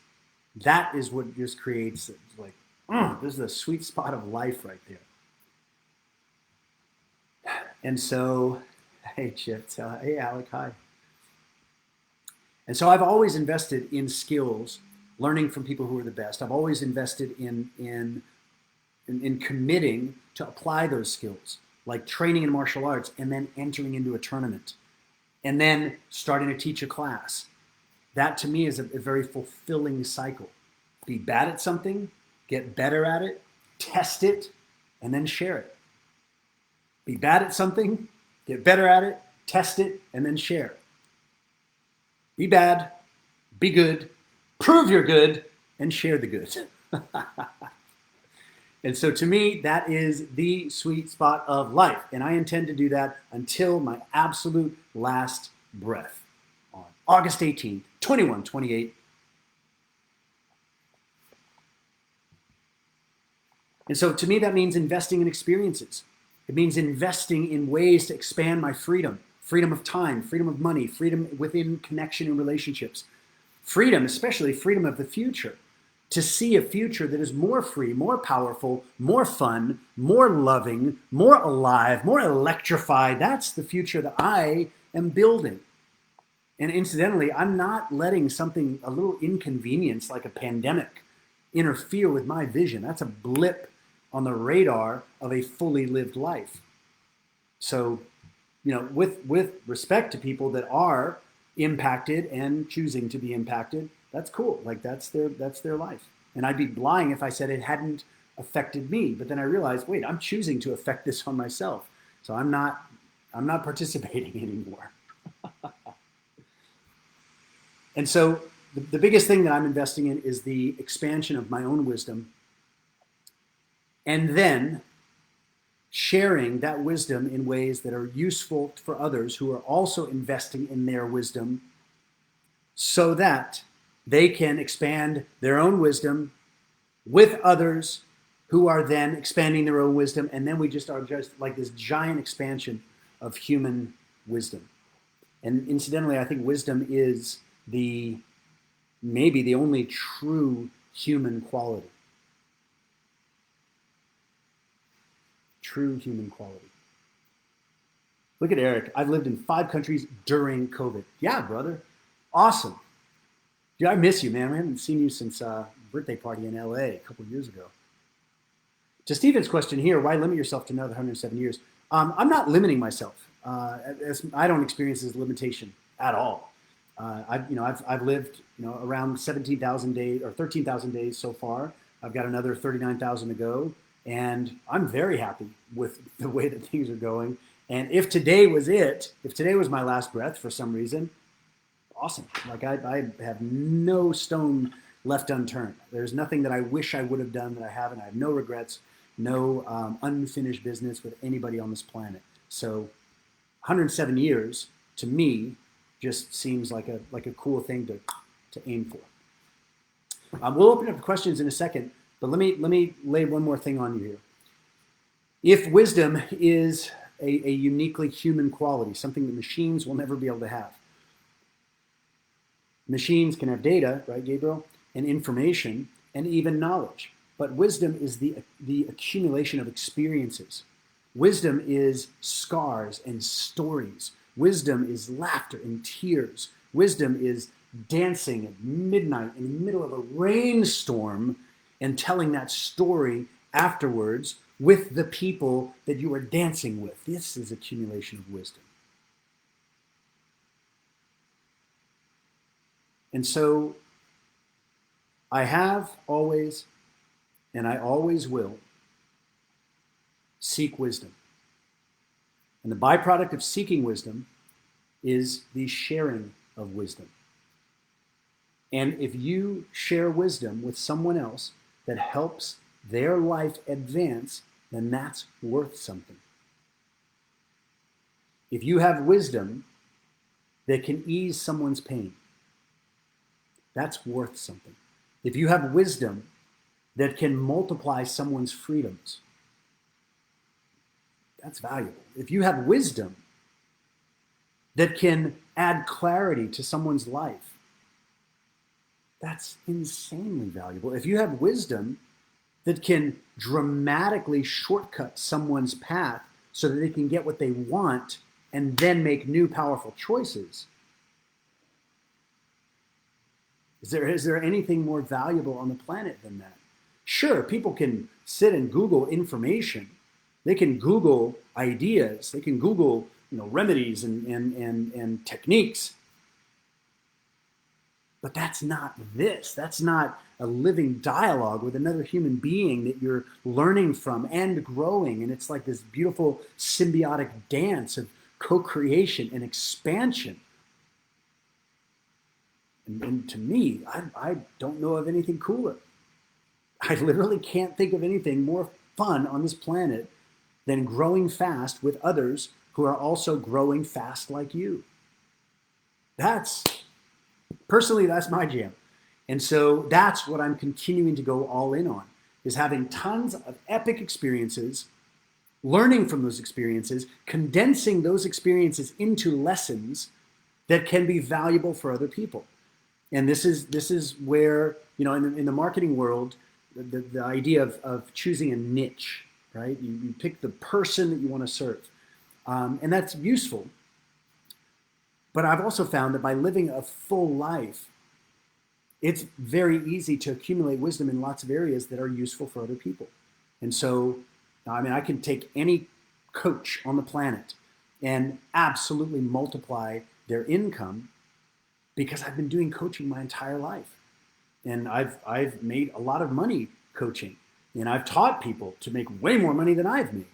that is what just creates like, This is the sweet spot of life right there. And so, hey, Chip, hey, Alec, hi. And so I've always invested in skills, learning from people who are the best. I've always invested in committing to apply those skills, like training in martial arts and then entering into a tournament and then starting to teach a class. That to me is a very fulfilling cycle. Be bad at something, get better at it, test it, and then share it. Be bad at something, get better at it, test it, and then share. Be bad, be good, prove you're good, and share the good. And so to me, that is the sweet spot of life. And I intend to do that until my absolute last breath on August 18th, 2128. And so to me, that means investing in experiences. It means investing in ways to expand my freedom, freedom of time, freedom of money, freedom within connection and relationships, freedom, especially freedom of the future, to see a future that is more free, more powerful, more fun, more loving, more alive, more electrified. That's the future that I am building. And incidentally, I'm not letting something, a little inconvenience like a pandemic, interfere with my vision. That's a blip on the radar of a fully lived life. So, with respect to people that are impacted and choosing to be impacted, that's cool. Like that's their life. And I'd be lying if I said it hadn't affected me. But then I realized, wait, I'm choosing to affect this on myself. So I'm not participating anymore. And so the biggest thing that I'm investing in is the expansion of my own wisdom, and then sharing that wisdom in ways that are useful for others who are also investing in their wisdom, so that they can expand their own wisdom with others who are then expanding their own wisdom. And then we just are just like this giant expansion of human wisdom. And incidentally, I think wisdom is maybe the only true human quality. True human quality. Look at Eric. I've lived in 5 countries during COVID. Yeah, brother. Awesome. Dude, I miss you, man. I haven't seen you since birthday party in LA a couple of years ago. To Stephen's question here, why limit yourself to another 107 years? I'm not limiting myself. I don't experience this limitation at all. I've lived around 17,000 days or 13,000 days so far. I've got another 39,000 to go, and I'm very happy with the way that things are going. And if today was my last breath for some reason, awesome. Like I have no stone left unturned. There's nothing that I wish I would have done that I haven't. I have no regrets, no unfinished business with anybody on this planet. So 107 years to me just seems like a cool thing to aim for. We'll open up the questions in a second, but let me lay one more thing on you here. If wisdom is a uniquely human quality, something that machines will never be able to have. Machines can have data, right, Gabriel, and information, and even knowledge. But wisdom is the accumulation of experiences. Wisdom is scars and stories. Wisdom is laughter and tears. Wisdom is dancing at midnight in the middle of a rainstorm and telling that story afterwards with the people that you are dancing with. This is accumulation of wisdom. And so I have always, and I always will, seek wisdom. And the byproduct of seeking wisdom is the sharing of wisdom. And if you share wisdom with someone else that helps their life advance, then that's worth something. If you have wisdom that can ease someone's pain, that's worth something. If you have wisdom that can multiply someone's freedoms, that's valuable. If you have wisdom that can add clarity to someone's life, that's insanely valuable. If you have wisdom that can dramatically shortcut someone's path so that they can get what they want and then make new powerful choices. Is there anything more valuable on the planet than that? Sure, people can sit and Google information. They can Google ideas. They can Google, remedies and techniques. But that's not this. That's not a living dialogue with another human being that you're learning from and growing. And it's like this beautiful symbiotic dance of co-creation and expansion. And to me, I don't know of anything cooler. I literally can't think of anything more fun on this planet than growing fast with others who are also growing fast like you. Personally, that's my jam. And so that's what I'm continuing to go all in on, is having tons of epic experiences, learning from those experiences, condensing those experiences into lessons that can be valuable for other people. And this is where, in the marketing world, the idea of choosing a niche, right? You pick the person that you want to serve. And that's useful. But I've also found that by living a full life, it's very easy to accumulate wisdom in lots of areas that are useful for other people. And so, I can take any coach on the planet and absolutely multiply their income because I've been doing coaching my entire life. And I've made a lot of money coaching. And I've taught people to make way more money than I've made.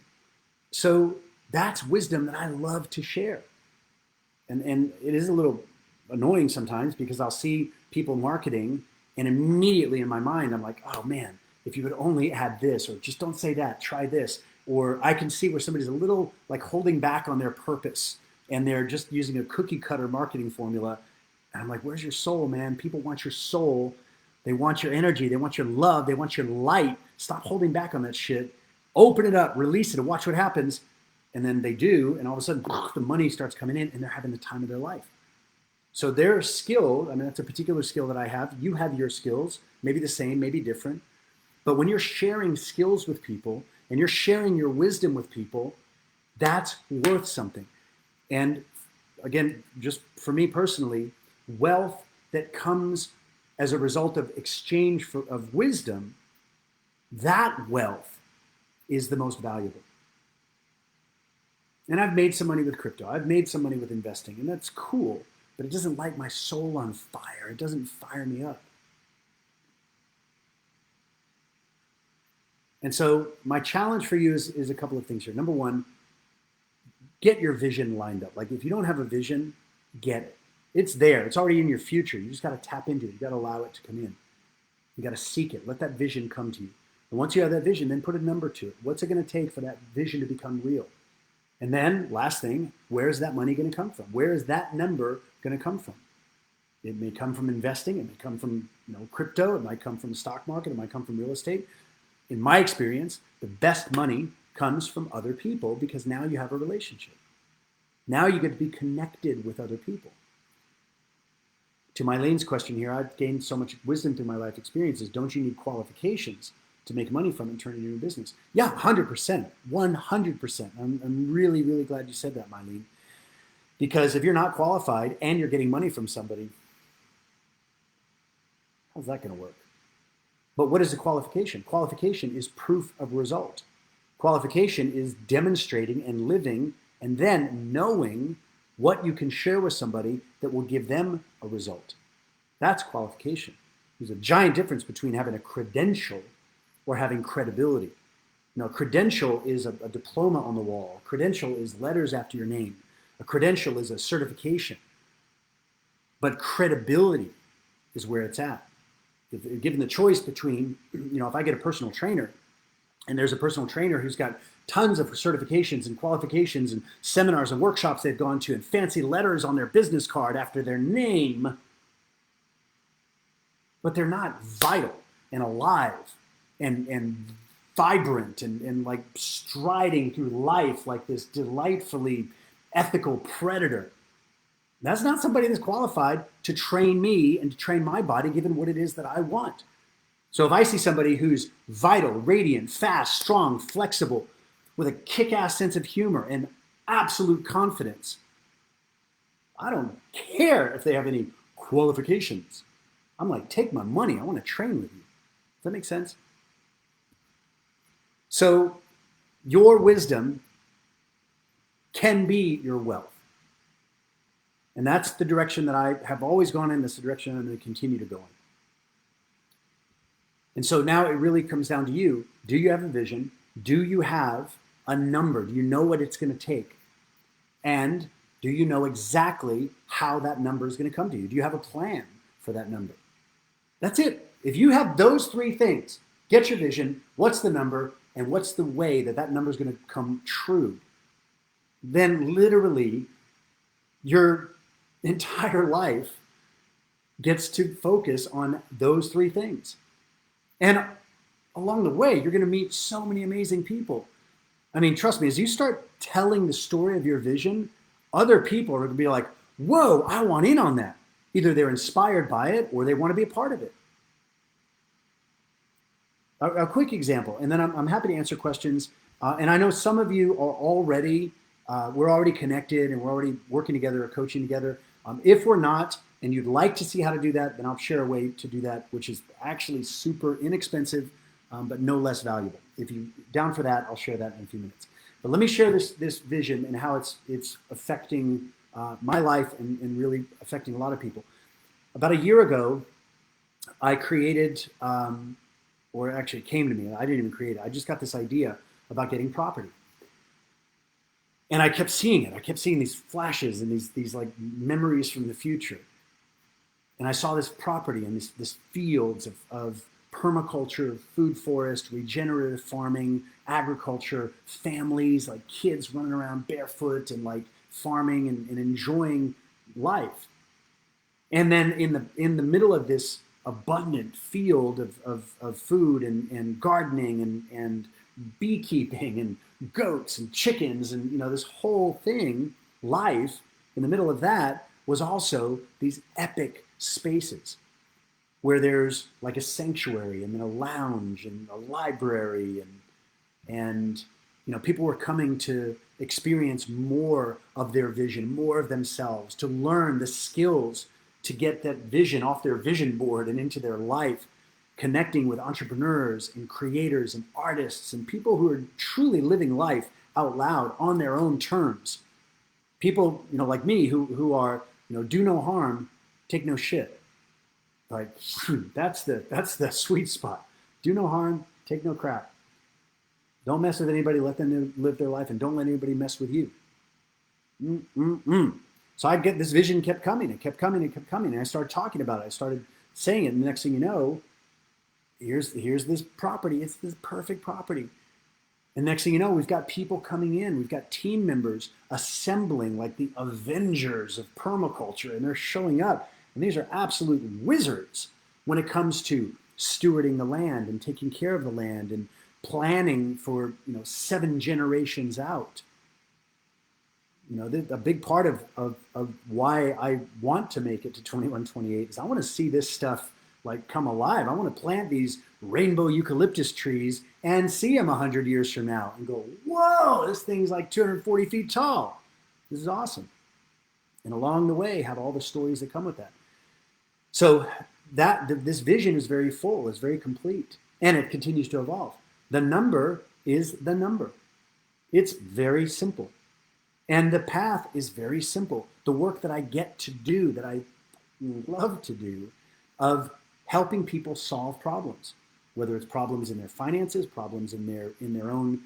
So that's wisdom that I love to share. And it is a little annoying sometimes because I'll see people marketing and immediately in my mind, I'm like, oh man, if you would only add this, or just don't say that, try this. Or I can see where somebody's a little like holding back on their purpose and they're just using a cookie cutter marketing formula. And I'm like, where's your soul, man? People want your soul. They want your energy. They want your love. They want your light. Stop holding back on that shit. Open it up, release it, and watch what happens. And then they do, and all of a sudden, the money starts coming in, and they're having the time of their life. So their skill, that's a particular skill that I have. You have your skills, maybe the same, maybe different. But when you're sharing skills with people, and you're sharing your wisdom with people, that's worth something. And again, just for me personally, wealth that comes as a result of exchange of wisdom, that wealth is the most valuable. And I've made some money with crypto. I've made some money with investing, and that's cool, but it doesn't light my soul on fire. It doesn't fire me up. And so my challenge for you is a couple of things here. Number one, get your vision lined up. Like if you don't have a vision, get it. It's there. It's already in your future. You just got to tap into it. You got to allow it to come in. You got to seek it. Let that vision come to you. And once you have that vision, then put a number to it. What's it going to take for that vision to become real? And then last thing, where is that money going to come from? Where is that number going to come from? It may come from investing. It may come from crypto. It might come from the stock market. It might come from real estate. In my experience, the best money comes from other people because now you have a relationship. Now you get to be connected with other people. To Mylene's question here, I've gained so much wisdom through my life experiences. Don't you need qualifications to make money from it and turn it into a business? Yeah, 100%, 100%. I'm really, really glad you said that, Mylene. Because if you're not qualified and you're getting money from somebody, how's that going to work? But what is a qualification? Qualification is proof of result. Qualification is demonstrating and living and then knowing what you can share with somebody that will give them a result. That's qualification. There's a giant difference between having a credential or having credibility. A credential is a diploma on the wall. A credential is letters after your name. A credential is a certification. But credibility is where it's at. If given the choice between, if I get a personal trainer and there's a personal trainer who's got tons of certifications and qualifications and seminars and workshops they've gone to and fancy letters on their business card after their name, but they're not vital and alive and vibrant and like striding through life like this delightfully ethical predator. That's not somebody that's qualified to train me and to train my body given what it is that I want. So if I see somebody who's vital, radiant, fast, strong, flexible, with a kick-ass sense of humor and absolute confidence, I don't care if they have any qualifications. I'm like, take my money. I want to train with you. Does that make sense? So your wisdom can be your wealth. And that's the direction that I have always gone in. That's the direction I'm going to continue to go in. And so now it really comes down to you. Do you have a vision? Do you have a number? Do you know what it's going to take? And do you know exactly how that number is going to come to you? Do you have a plan for that number? That's it. If you have those three things, get your vision, what's the number, and what's the way that that number is going to come true, then literally your entire life gets to focus on those three things. And along the way, you're going to meet so many amazing people. I mean, trust me, as you start telling the story of your vision, other people are going to be like, whoa, I want in on that. Either they're inspired by it or they want to be a part of it. A quick example, and then I'm happy to answer questions. And I know some of you are already, we're already connected and we're already working together or coaching together. If we're not, and you'd like to see how to do that, then I'll share a way to do that, which is actually super inexpensive, but no less valuable. If you're down for that, I'll share that in a few minutes. But let me share this vision and how it's affecting my life and really affecting a lot of people. About a year ago, I created, or actually it came to me, I didn't even create it. I just got this idea about getting property. And I kept seeing it. I kept seeing these flashes and these like memories from the future. And I saw this property and this fields of permaculture, food forest, regenerative farming, agriculture, families, like kids running around barefoot and like farming and enjoying life. And then in the middle of this abundant field of food and gardening and beekeeping and goats and chickens and this whole thing, life, in the middle of that was also these epic spaces where there's like a sanctuary and then a lounge and a library and people were coming to experience more of their vision, more of themselves, to learn the skills to get that vision off their vision board and into their life, connecting with entrepreneurs and creators and artists and people who are truly living life out loud on their own terms. People, like me who are, do no harm, take no shit. Like, that's the sweet spot. Do no harm, take no crap. Don't mess with anybody, let them live their life, and don't let anybody mess with you. So I get this vision kept coming, it kept coming, it kept coming, and I started talking about it. I started saying it, and the next thing you know, here's this property. It's this perfect property. And next thing you know, we've got people coming in. We've got team members assembling like the Avengers of permaculture, and they're showing up. And these are absolute wizards when it comes to stewarding the land and taking care of the land and planning for 7 generations out. A big part of why I want to make it to 2128 is I want to see this stuff like come alive. I want to plant these rainbow eucalyptus trees and see them 100 years from now and go, whoa, this thing's like 240 feet tall. This is awesome. And along the way, have all the stories that come with that. So this vision is very full, is very complete, and it continues to evolve. The number is the number. It's very simple. And the path is very simple. The work that I get to do, that I love to do, of helping people solve problems, whether it's problems in their finances, problems in their own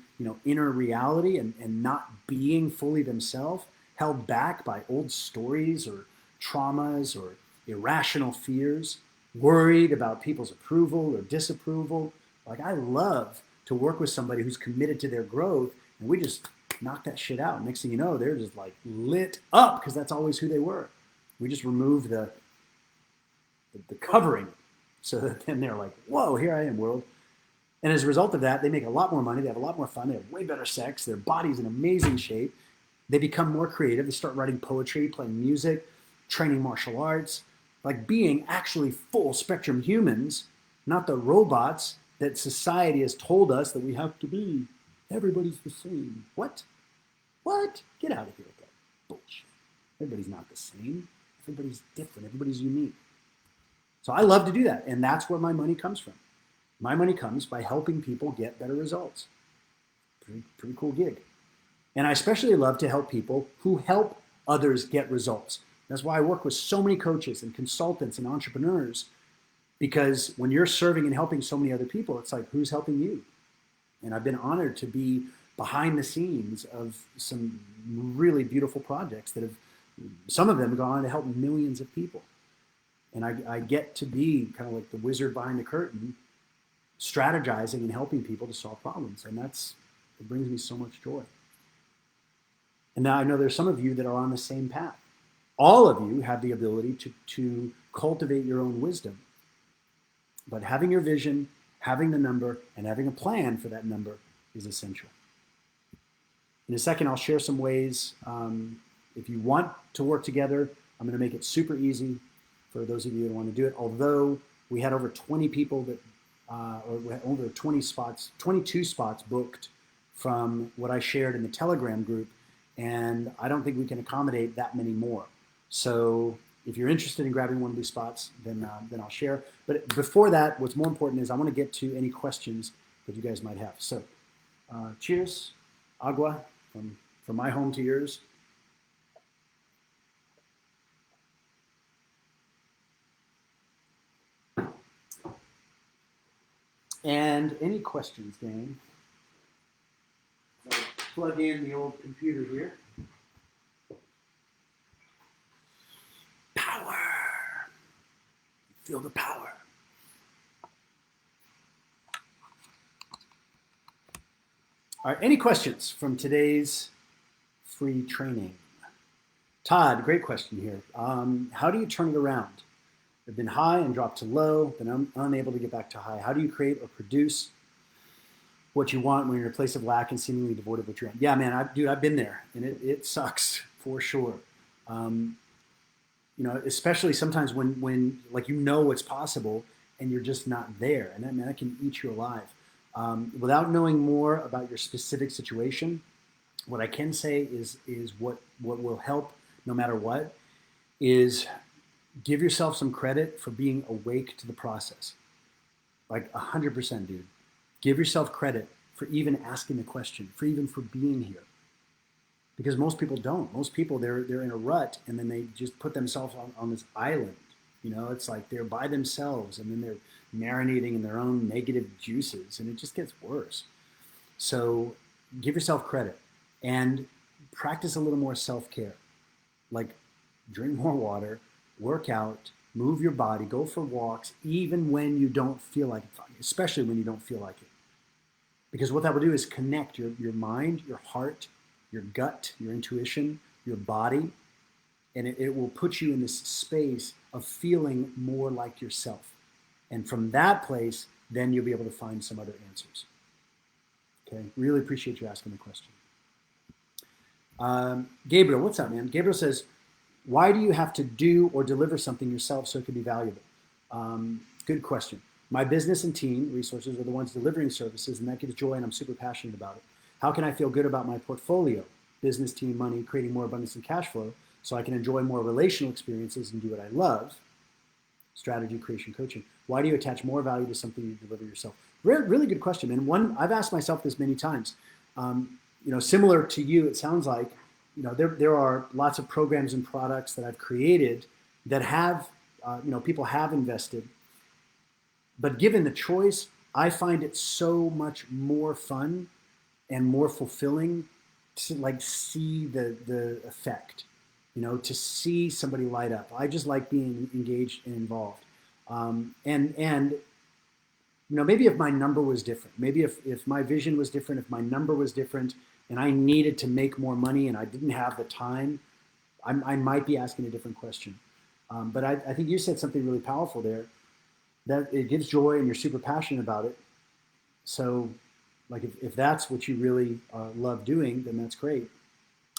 inner reality and not being fully themselves, held back by old stories or traumas or irrational fears, worried about people's approval or disapproval. Like, I love to work with somebody who's committed to their growth, and we just knock that shit out. Next thing you know, they're just like lit up because that's always who they were. We just remove the covering so that then they're like, whoa, here I am, world. And as a result of that, they make a lot more money. They have a lot more fun. They have way better sex. Their body's in amazing shape. They become more creative. They start writing poetry, playing music, training martial arts, like being actually full spectrum humans not the robots that society has told us that we have to be. Everybody's the same. What? What? Get out of here with that bullshit. Everybody's not the same. Everybody's different. Everybody's unique. So I love to do that. And that's where my money comes from. My money comes by helping people get better results. Pretty cool gig. And I especially love to help people who help others get results. That's why I work with so many coaches and consultants and entrepreneurs, because when you're serving and helping so many other people, it's like, who's helping you? And I've been honored to be behind the scenes of some really beautiful projects that have, some of them have gone on to help millions of people. And I get to be kind of like the wizard behind the curtain, strategizing and helping people to solve problems. And it brings me so much joy. And now I know there's some of you that are on the same path. All of you have the ability to cultivate your own wisdom. But having your vision, having the number, and having a plan for that number is essential. In a second, I'll share some ways. If you want to work together, I'm going to make it super easy for those of you that want to do it. Although we had over 20 people that, or we had over 20 spots, 22 spots booked from what I shared in the Telegram group, and I don't think we can accommodate that many more. So if you're interested in grabbing one of these spots, then I'll share. But before that, what's more important is I want to get to any questions that you guys might have. So cheers, agua, from my home to yours. And any questions, gang? Plug in the old computer here. Power. Feel the power. All right, any questions from today's free training? Todd, great question here. How do you turn it around? I've been high and dropped to low, been unable to get back to high. How do you create or produce what you want when you're in a place of lack and seemingly devoid of what you want? Yeah, man, I've been there, and it sucks for sure. Especially sometimes when like it's possible and you're just not there, and that can eat you alive. Without knowing more about your specific situation, what I can say is what will help no matter what is give yourself some credit for being awake to the process. Like 100%, dude. Give yourself credit for even asking the question, for being here. Because most people don't. Most people, they're in a rut, and then they just put themselves on this island. It's like they're by themselves, and then they're marinating in their own negative juices, and it just gets worse. So give yourself credit and practice a little more self-care. Like drink more water, work out, move your body, go for walks, even when you don't feel like it, especially when you don't feel like it. Because what that will do is connect your mind, your heart, your gut, your intuition, your body, and it will put you in this space of feeling more like yourself. And from that place, then you'll be able to find some other answers. Okay, really appreciate you asking the question. Gabriel, what's up, man? Gabriel says, why do you have to do or deliver something yourself so it can be valuable? Good question. My business and team resources are the ones delivering services, and that gives joy, and I'm super passionate about it. How can I feel good about my portfolio, business, team, money, creating more abundance and cash flow so I can enjoy more relational experiences and do what I love? Strategy, creation, coaching. Why do you attach more value to something you deliver yourself? Really good question, man. One, I've asked myself this many times. Similar to you, it sounds like, there are lots of programs and products that I've created that have, people have invested. But given the choice, I find it so much more fun and more fulfilling to like see the effect, to see somebody light up. I just like being engaged and involved. Maybe if my number was different, maybe if my vision was different, if my number was different and I needed to make more money and I didn't have the time, I might be asking a different question. But I think you said something really powerful there, that it gives joy and you're super passionate about it. So like if that's what you really love doing, then that's great.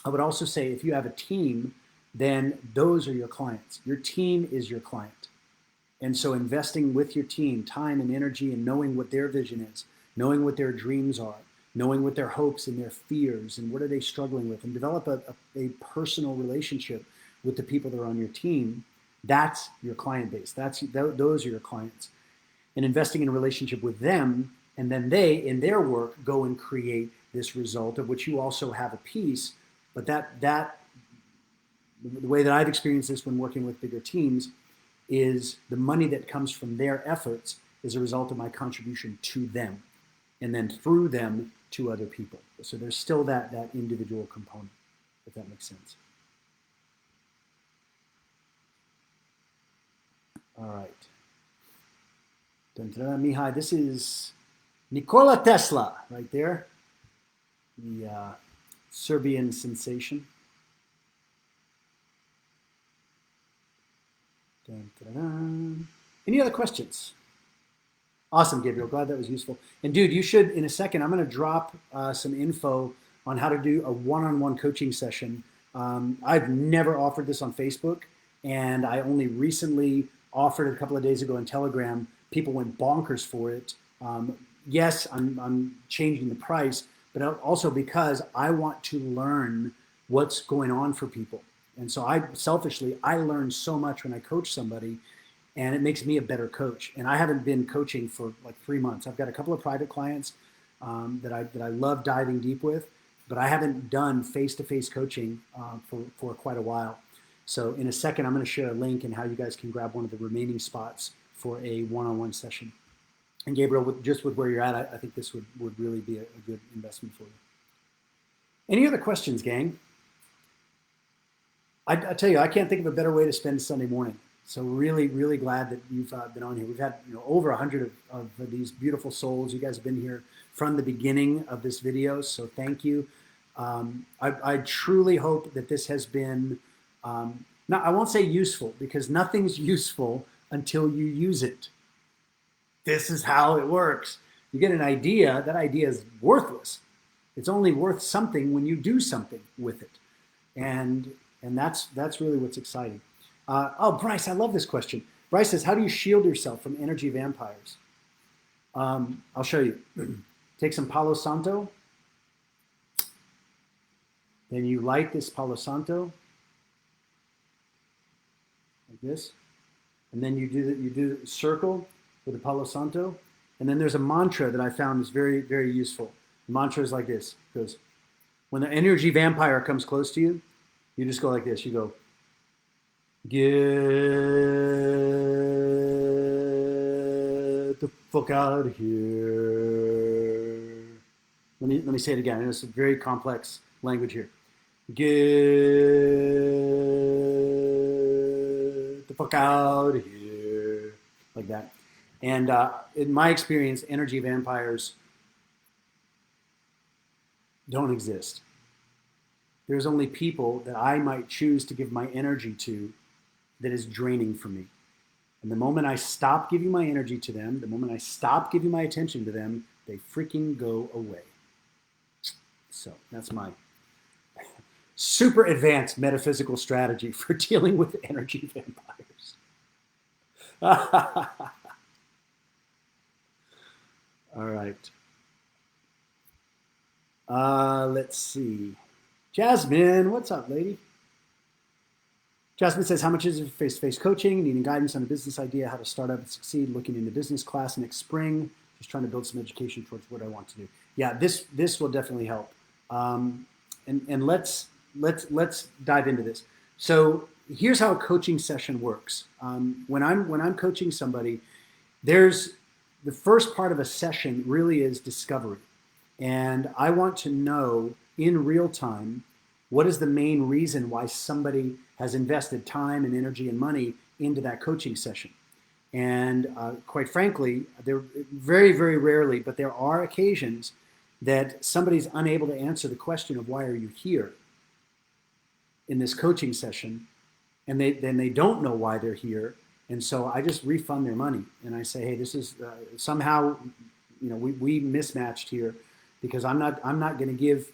I would also say if you have a team, then those are your clients. Your team is your client. And so investing with your team time and energy and knowing what their vision is, knowing what their dreams are, knowing what their hopes and their fears and what are they struggling with, and develop a personal relationship with the people that are on your team. That's your client base. Those are your clients. And investing in a relationship with them, and then they, in their work, go and create this result of which you also have a piece. But the way that I've experienced this when working with bigger teams is the money that comes from their efforts is a result of my contribution to them, and then through them to other people. So there's still that individual component, if that makes sense. All right. Dun, dun, dun, Mihai, this is Nikola Tesla right there, the Serbian sensation. Dun, dun, dun. Any other questions? Awesome, Gabriel. Glad that was useful. And dude, you should, in a second, I'm going to drop some info on how to do a one-on-one coaching session. I've never offered this on Facebook, and I only recently offered it a couple of days ago on Telegram. People went bonkers for it. Yes, I'm changing the price, but also because I want to learn what's going on for people. And so I learn so much when I coach somebody, and it makes me a better coach. And I haven't been coaching for like 3 months. I've got a couple of private clients that I love diving deep with, but I haven't done face-to-face coaching for quite a while. So in a second, I'm going to share a link and how you guys can grab one of the remaining spots for a one-on-one session. And Gabriel, just with where you're at, I think this would really be a good investment for you. Any other questions, gang? I tell you, I can't think of a better way to spend Sunday morning. So really, really glad that you've been on here. We've had over 100 of these beautiful souls. You guys have been here from the beginning of this video, so thank you. I truly hope that this has been, I won't say useful, because nothing's useful until you use it. This is how it works. You get an idea, that idea is worthless. It's only worth something when you do something with it. And that's really what's exciting. Oh, Bryce, I love this question. Bryce says, how do you shield yourself from energy vampires? I'll show you. Take some Palo Santo. Then you light this Palo Santo like this. And then you do the circle with the Palo Santo. And then there's a mantra that I found is very, very useful. The mantra is like this. It goes, when the energy vampire comes close to you, you just go like this. You go, get the fuck out of here. Let me say it again. It's a very complex language here. Get the fuck out of here. Like that. And in my experience, energy vampires don't exist. There's only people that I might choose to give my energy to that is draining for me. And the moment I stop giving my energy to them, the moment I stop giving my attention to them, they freaking go away. So that's my super advanced metaphysical strategy for dealing with energy vampires. All right. Let's see. Jasmine, what's up, lady? Jasmine says, how much is it for face-to-face coaching? Needing guidance on a business idea, how to start up and succeed, looking into business class next spring. Just trying to build some education towards what I want to do. Yeah, this will definitely help. And let's dive into this. So here's how a coaching session works. When I'm coaching somebody, there's the first part of a session really is discovery. And I want to know in real time, what is the main reason why somebody has invested time and energy and money into that coaching session? And quite frankly, there very, very rarely, but there are occasions that somebody's unable to answer the question of why are you here in this coaching session, and then they don't know why they're here. And so I just refund their money and I say, hey, this is somehow, we mismatched here, because I'm not going to give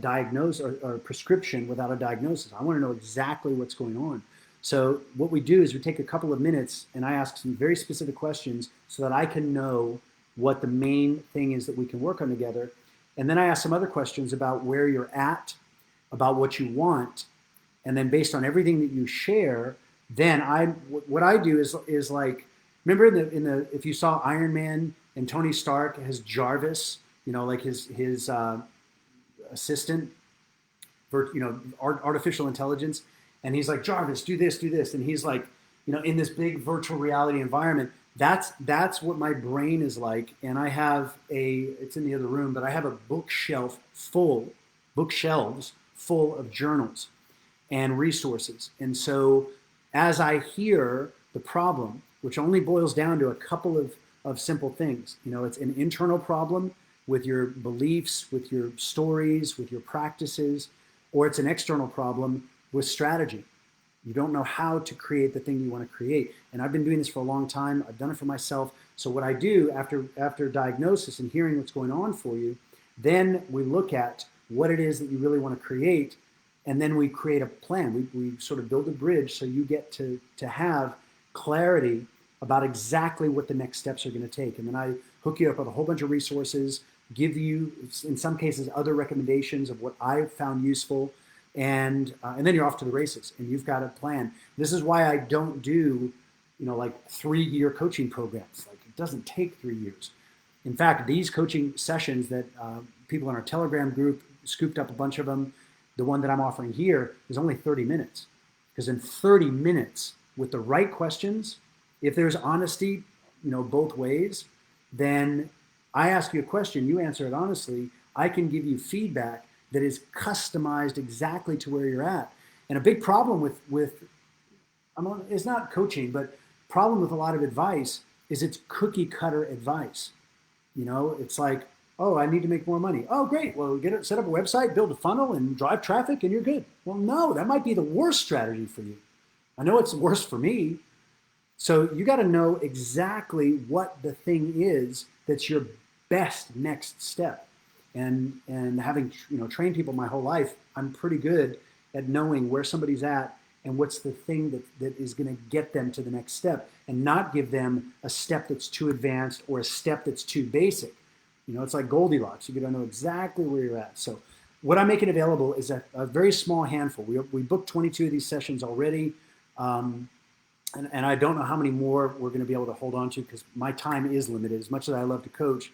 diagnose or prescription without a diagnosis. I want to know exactly what's going on. So what we do is we take a couple of minutes and I ask some very specific questions so that I can know what the main thing is that we can work on together. And then I ask some other questions about where you're at, about what you want, and then based on everything that you share, then what I do is like, remember in the if you saw Iron Man and Tony Stark has Jarvis, like his assistant, for artificial intelligence, and he's like, Jarvis, do this, and he's like, in this big virtual reality environment. That's what my brain is like, and I have it's in the other room, but I have a bookshelves full of journals and resources. And so as I hear the problem, which only boils down to a couple of simple things, it's an internal problem with your beliefs, with your stories, with your practices, or it's an external problem with strategy. You don't know how to create the thing you want to create. And I've been doing this for a long time. I've done it for myself. So what I do after diagnosis and hearing what's going on for you, then we look at what it is that you really want to create, and then we create a plan. We sort of build a bridge so you get to have clarity about exactly what the next steps are going to take. And then I hook you up with a whole bunch of resources, give you, in some cases, other recommendations of what I've found useful, and then you're off to the races, and you've got a plan. This is why I don't do, like 3-year coaching programs. Like, it doesn't take 3 years. In fact, these coaching sessions that people in our Telegram group scooped up a bunch of them, the one that I'm offering here is only 30 minutes. Because in 30 minutes, with the right questions, if there's honesty, both ways, then I ask you a question, you answer it honestly, I can give you feedback that is customized exactly to where you're at. And a big problem with it's not coaching, but problem with a lot of advice is it's cookie cutter advice. It's like, oh, I need to make more money. Oh, great. Well, set up a website, build a funnel, and drive traffic, and you're good. Well, no, that might be the worst strategy for you. I know it's worse for me. So you got to know exactly what the thing is that's your best next step. And having trained people my whole life, I'm pretty good at knowing where somebody's at and what's the thing that is going to get them to the next step, and not give them a step that's too advanced or a step that's too basic. It's like Goldilocks. You got to know exactly where you're at. So what I'm making available is a very small handful. We booked 22 of these sessions already. And I don't know how many more we're going to be able to hold on to, because my time is limited. As much as I love to coach,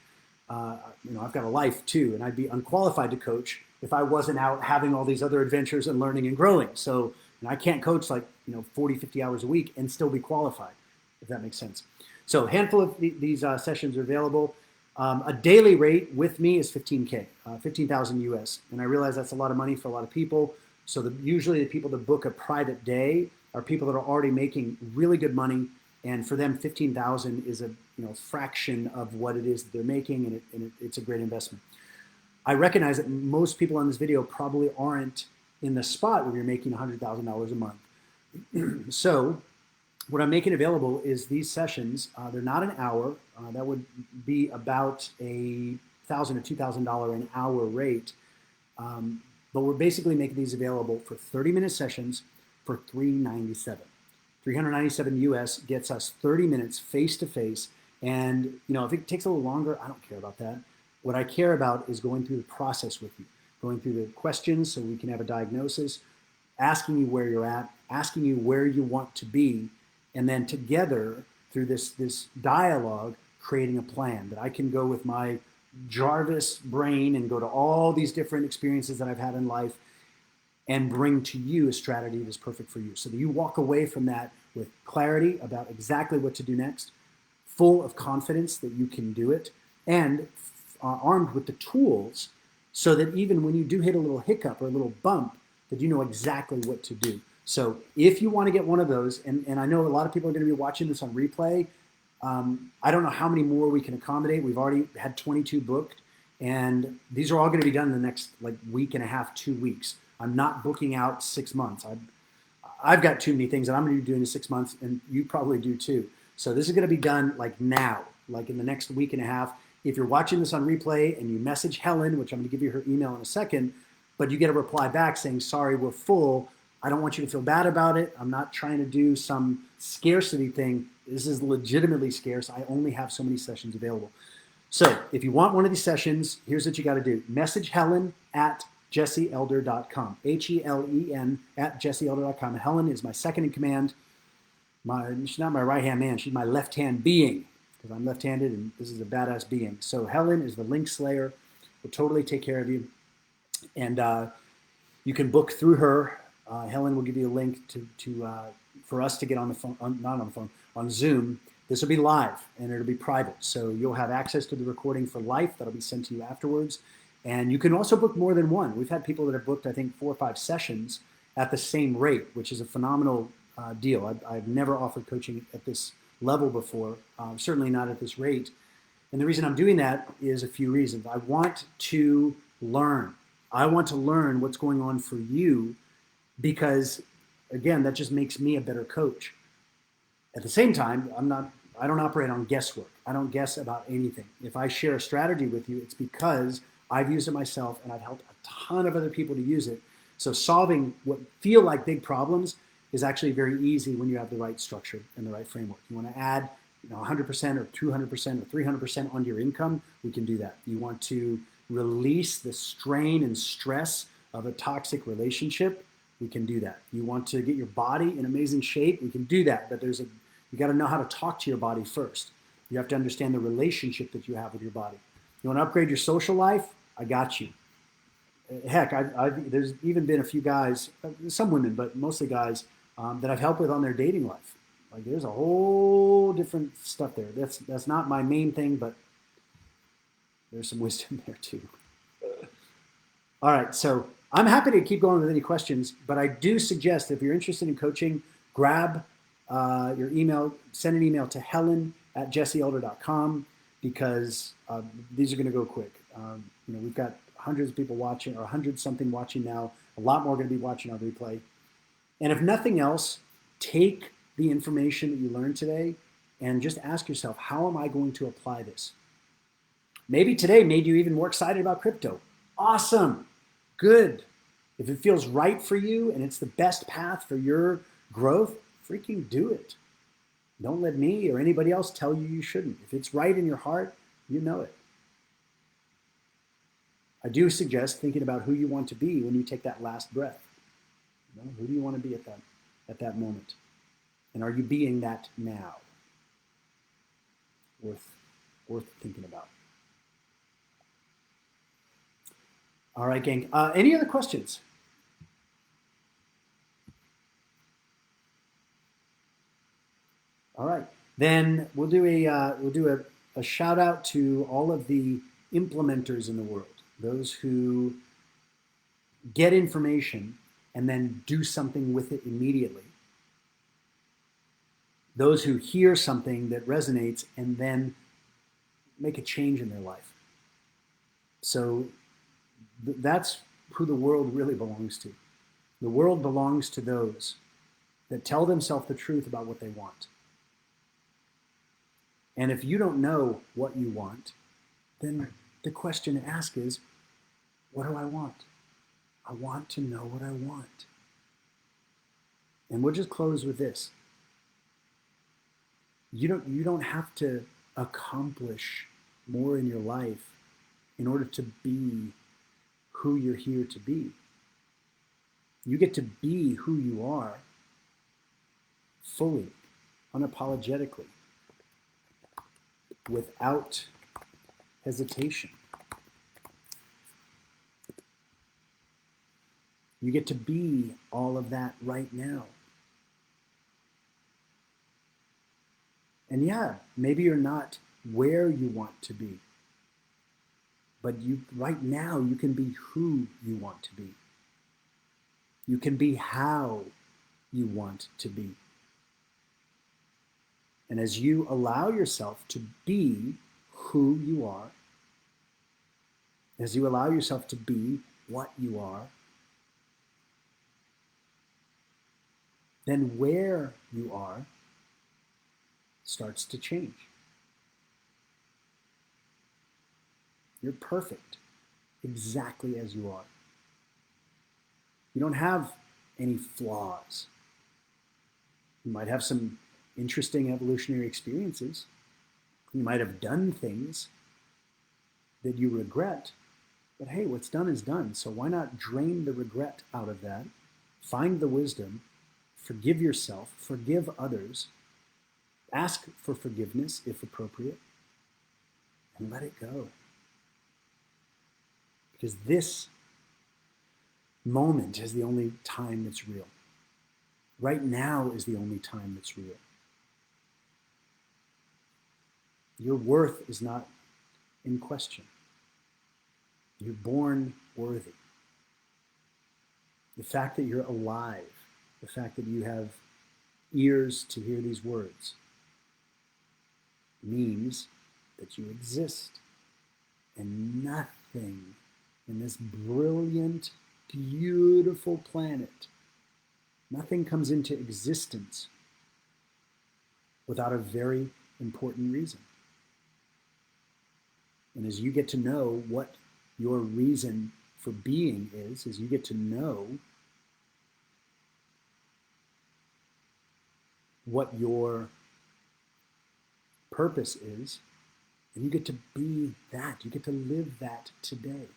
I've got a life too, and I'd be unqualified to coach if I wasn't out having all these other adventures and learning and growing. So I can't coach 40, 50 hours a week and still be qualified, if that makes sense. So a handful of these sessions are available. A daily rate with me is $15K, 15,000 US. And I realize that's a lot of money for a lot of people. So usually the people that book a private day are people that are already making really good money, and for them, 15,000 is a fraction of what it is that they're making, and it's a great investment. I recognize that most people on this video probably aren't in the spot where you're making $100,000 a month. So what I'm making available is these sessions. They're not an hour. That would be about a $1,000 to $2,000 an hour rate. But we're basically making these available for 30-minute sessions for $397. $397 US gets us 30 minutes face-to-face. And if it takes a little longer, I don't care about that. What I care about is going through the process with you, going through the questions so we can have a diagnosis, asking you where you're at, asking you where you want to be, and then together through this dialogue, creating a plan that I can go with my Jarvis brain and go to all these different experiences that I've had in life and bring to you a strategy that's perfect for you, so that you walk away from that with clarity about exactly what to do next, full of confidence that you can do it, and armed with the tools so that even when you do hit a little hiccup or a little bump, that you know exactly what to do. So if you want to get one of those, and I know a lot of people are going to be watching this on replay, I don't know how many more we can accommodate. We've already had 22 booked, and these are all going to be done in the next week and a half, 2 weeks. I'm not booking out 6 months. I've got too many things that I'm going to be doing in 6 months, and you probably do too. So this is going to be done now, in the next week and a half. If you're watching this on replay and you message Helen, which I'm going to give you her email in a second, but you get a reply back saying, sorry, we're full, I don't want you to feel bad about it. I'm not trying to do some scarcity thing. This is legitimately scarce. I only have so many sessions available. So if you want one of these sessions, here's what you got to do. Message Helen at jesseelder.com, Helen at jesseelder.com. Helen is my second in command. She's not my right-hand man. She's my left-hand being, because I'm left-handed and this is a badass being. So Helen is the link slayer. Will totally take care of you. And you can book through her. Helen will give you a link for us to get on the phone, not on the phone, on Zoom. This will be live and it'll be private. So you'll have access to the recording for life. That'll be sent to you afterwards. And you can also book more than one. We've had people that have booked, I think, 4 or 5 sessions at the same rate, which is a phenomenal deal. I've never offered coaching at this level before, certainly not at this rate. And the reason I'm doing that is a few reasons. I want to learn. I want to learn what's going on for you because, again, that just makes me a better coach. At the same time, I don't operate on guesswork. I don't guess about anything. If I share a strategy with you, it's because I've used it myself and I've helped a ton of other people to use it. So solving what feel like big problems is actually very easy when you have the right structure and the right framework. You want to add 100% or 200% or 300% onto your income, we can do that. You want to release the strain and stress of a toxic relationship, we can do that. You want to get your body in amazing shape, we can do that. But you got to know how to talk to your body first. You have to understand the relationship that you have with your body. You want to upgrade your social life? I got you. Heck, there's even been a few guys, some women, but mostly guys, that I've helped with on their dating life. Like there's a whole different stuff there. That's not my main thing, but there's some wisdom there too. All right, so I'm happy to keep going with any questions, but I do suggest if you're interested in coaching, grab your email, send an email to Helen at jesseelder.com because these are going to go quick. We've got hundreds of people watching, or 100 something watching now. A lot more going to be watching on replay. And if nothing else, take the information that you learned today and just ask yourself, how am I going to apply this? Maybe today made you even more excited about crypto. Awesome. Good. If it feels right for you and it's the best path for your growth, freaking do it. Don't let me or anybody else tell you shouldn't. If it's right in your heart, you know it. I do suggest thinking about who you want to be when you take that last breath. Who do you want to be at that moment? And are you being that now? Worth thinking about. All right, gang. Any other questions? All right. Then we'll do a shout out to all of the implementers in the world, those who get information and then do something with it immediately. Those who hear something that resonates and then make a change in their life. So that's who the world really belongs to. The world belongs to those that tell themselves the truth about what they want. And if you don't know what you want, then the question to ask is, what do I want? I want to know what I want. And we'll just close with this. You don't have to accomplish more in your life in order to be who you're here to be. You get to be who you are fully, unapologetically, without hesitation. You get to be all of that right now. And yeah, maybe you're not where you want to be, but right now you can be who you want to be. You can be how you want to be. And as you allow yourself to be who you are, as you allow yourself to be what you are, then where you are starts to change. You're perfect exactly as you are. You don't have any flaws. You might have some interesting evolutionary experiences. You might have done things that you regret, but hey, what's done is done. So why not drain the regret out of that? Find the wisdom, forgive yourself, forgive others, ask for forgiveness if appropriate, and let it go. Because this moment is the only time that's real. Right now is the only time that's real. Your worth is not in question. You're born worthy. The fact that you're alive, the fact that you have ears to hear these words, means that you exist. And nothing in this brilliant, beautiful planet, nothing comes into existence without a very important reason. And as you get to know what your reason for being is, as you get to know what your purpose is, and you get to be that, you get to live that today.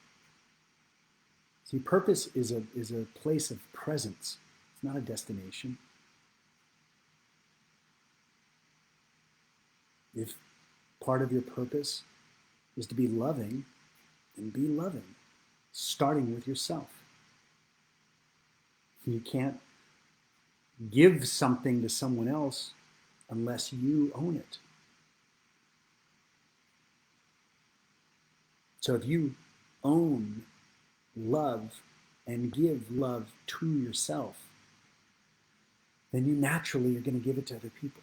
See, purpose is a place of presence. It's not a destination. If part of your purpose is to be loving, then be loving, starting with yourself. You can't give something to someone else unless you own it. So if you own love and give love to yourself, then you naturally are going to give it to other people.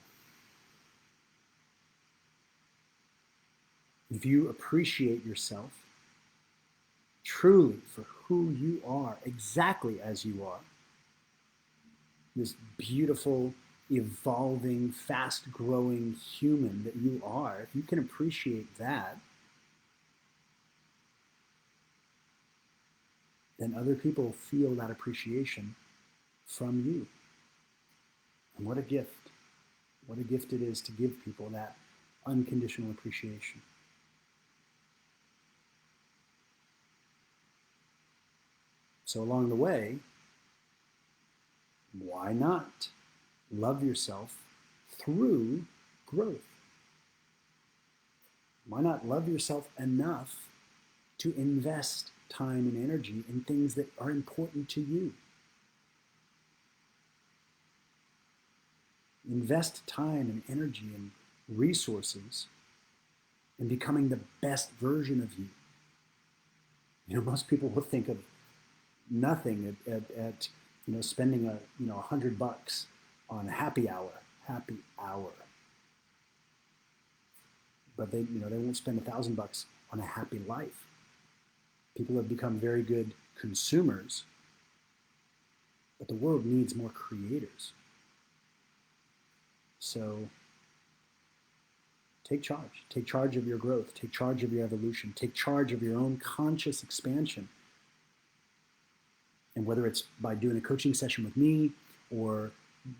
If you appreciate yourself truly for who you are, exactly as you are, this beautiful, evolving, fast-growing human that you are, if you can appreciate that, then other people feel that appreciation from you. And what a gift. What a gift it is to give people that unconditional appreciation. So along the way, why not love yourself through growth? Why not love yourself enough to invest time and energy in things that are important to you? Invest time and energy and resources in becoming the best version of you. You know, most people will think of nothing at spending $100 on happy hour, but they won't spend $1,000 on a happy life. People have become very good consumers, but the world needs more creators. So take charge. Take charge of your growth. Take charge of your evolution. Take charge of your own conscious expansion. And whether it's by doing a coaching session with me, or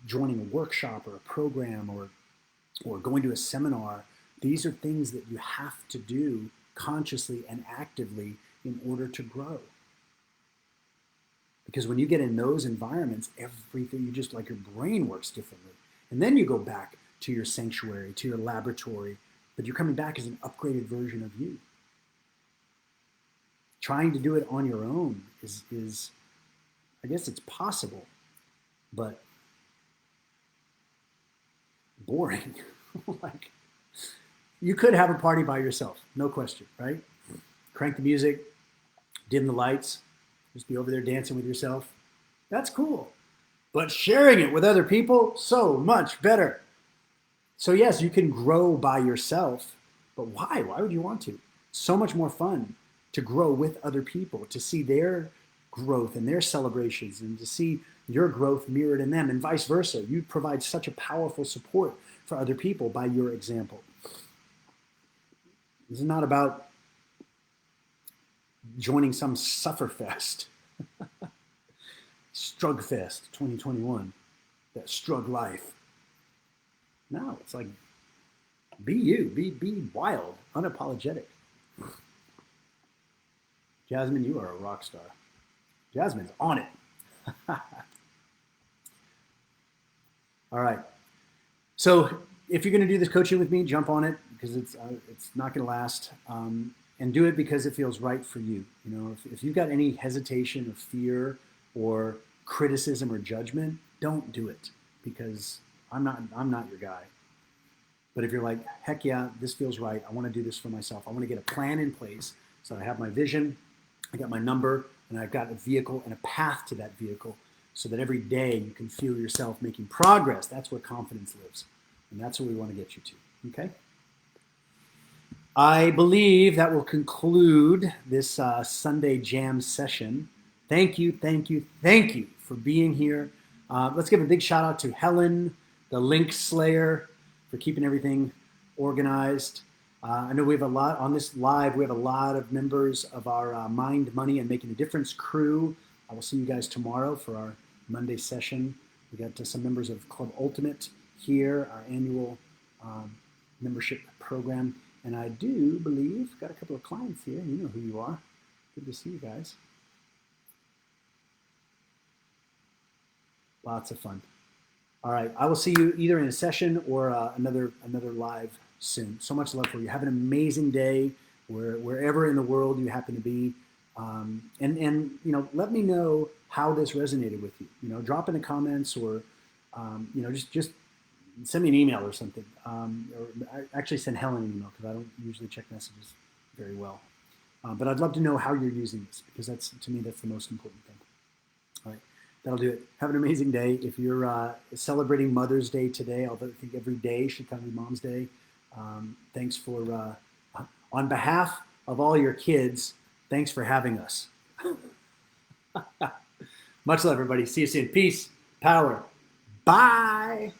joining a workshop or a program, or going to a seminar, these are things that you have to do consciously and actively in order to grow. Because when you get in those environments, everything, like your brain works differently. And then you go back to your sanctuary, to your laboratory, but you're coming back as an upgraded version of you. Trying to do it on your own is I guess it's possible, but boring. Like, you could have a party by yourself, no question, right? Crank the music, dim the lights, just be over there dancing with yourself. That's cool. But sharing it with other people, so much better. So yes, you can grow by yourself, but why? Why would you want to? So much more fun to grow with other people, to see their growth and their celebrations, and to see your growth mirrored in them, and vice versa. You provide such a powerful support for other people by your example. This is not about joining some sufferfest. Strugfest 2021, that strug life. No, it's like be you, be wild, unapologetic. Jasmine, you are a rock star. Jasmine's on it. All right. So if you're going to do this coaching with me, jump on it because it's not going to last. And do it because it feels right for you. You know, if you've got any hesitation or fear or criticism or judgment, don't do it because I'm not your guy. But if you're like, heck yeah, this feels right. I want to do this for myself. I want to get a plan in place so I have my vision, I got my number, and I've got a vehicle and a path to that vehicle so that every day you can feel yourself making progress. That's where confidence lives. And that's what we want to get you to. Okay? I believe that will conclude this Sunday jam session. Thank you, thank you, thank you for being here. Let's give a big shout out to Helen, the Link Slayer, for keeping everything organized. I know we have a lot on this live. We have a lot of members of our Mind, Money, and Making a Difference crew. I will see you guys tomorrow for our Monday session. We got some members of Club Ultimate here, our annual membership program. And I do believe, got a couple of clients here. You know who you are. Good to see you guys. Lots of fun. All right, I will see you either in a session or another live soon. So much love for you. Have an amazing day wherever in the world you happen to be. And you know, let me know how this resonated with you. You know, drop in the comments or you know, just send me an email or something. Or actually send Helen an email because I don't usually check messages very well. But I'd love to know how you're using this because that's, to me, that's the most important thing. All right, that'll do it. Have an amazing day. If you're celebrating Mother's Day today, although I think every day should kind of be Mom's Day, thanks for, on behalf of all your kids, thanks for having us. Much love, everybody. See you soon. Peace, power. Bye.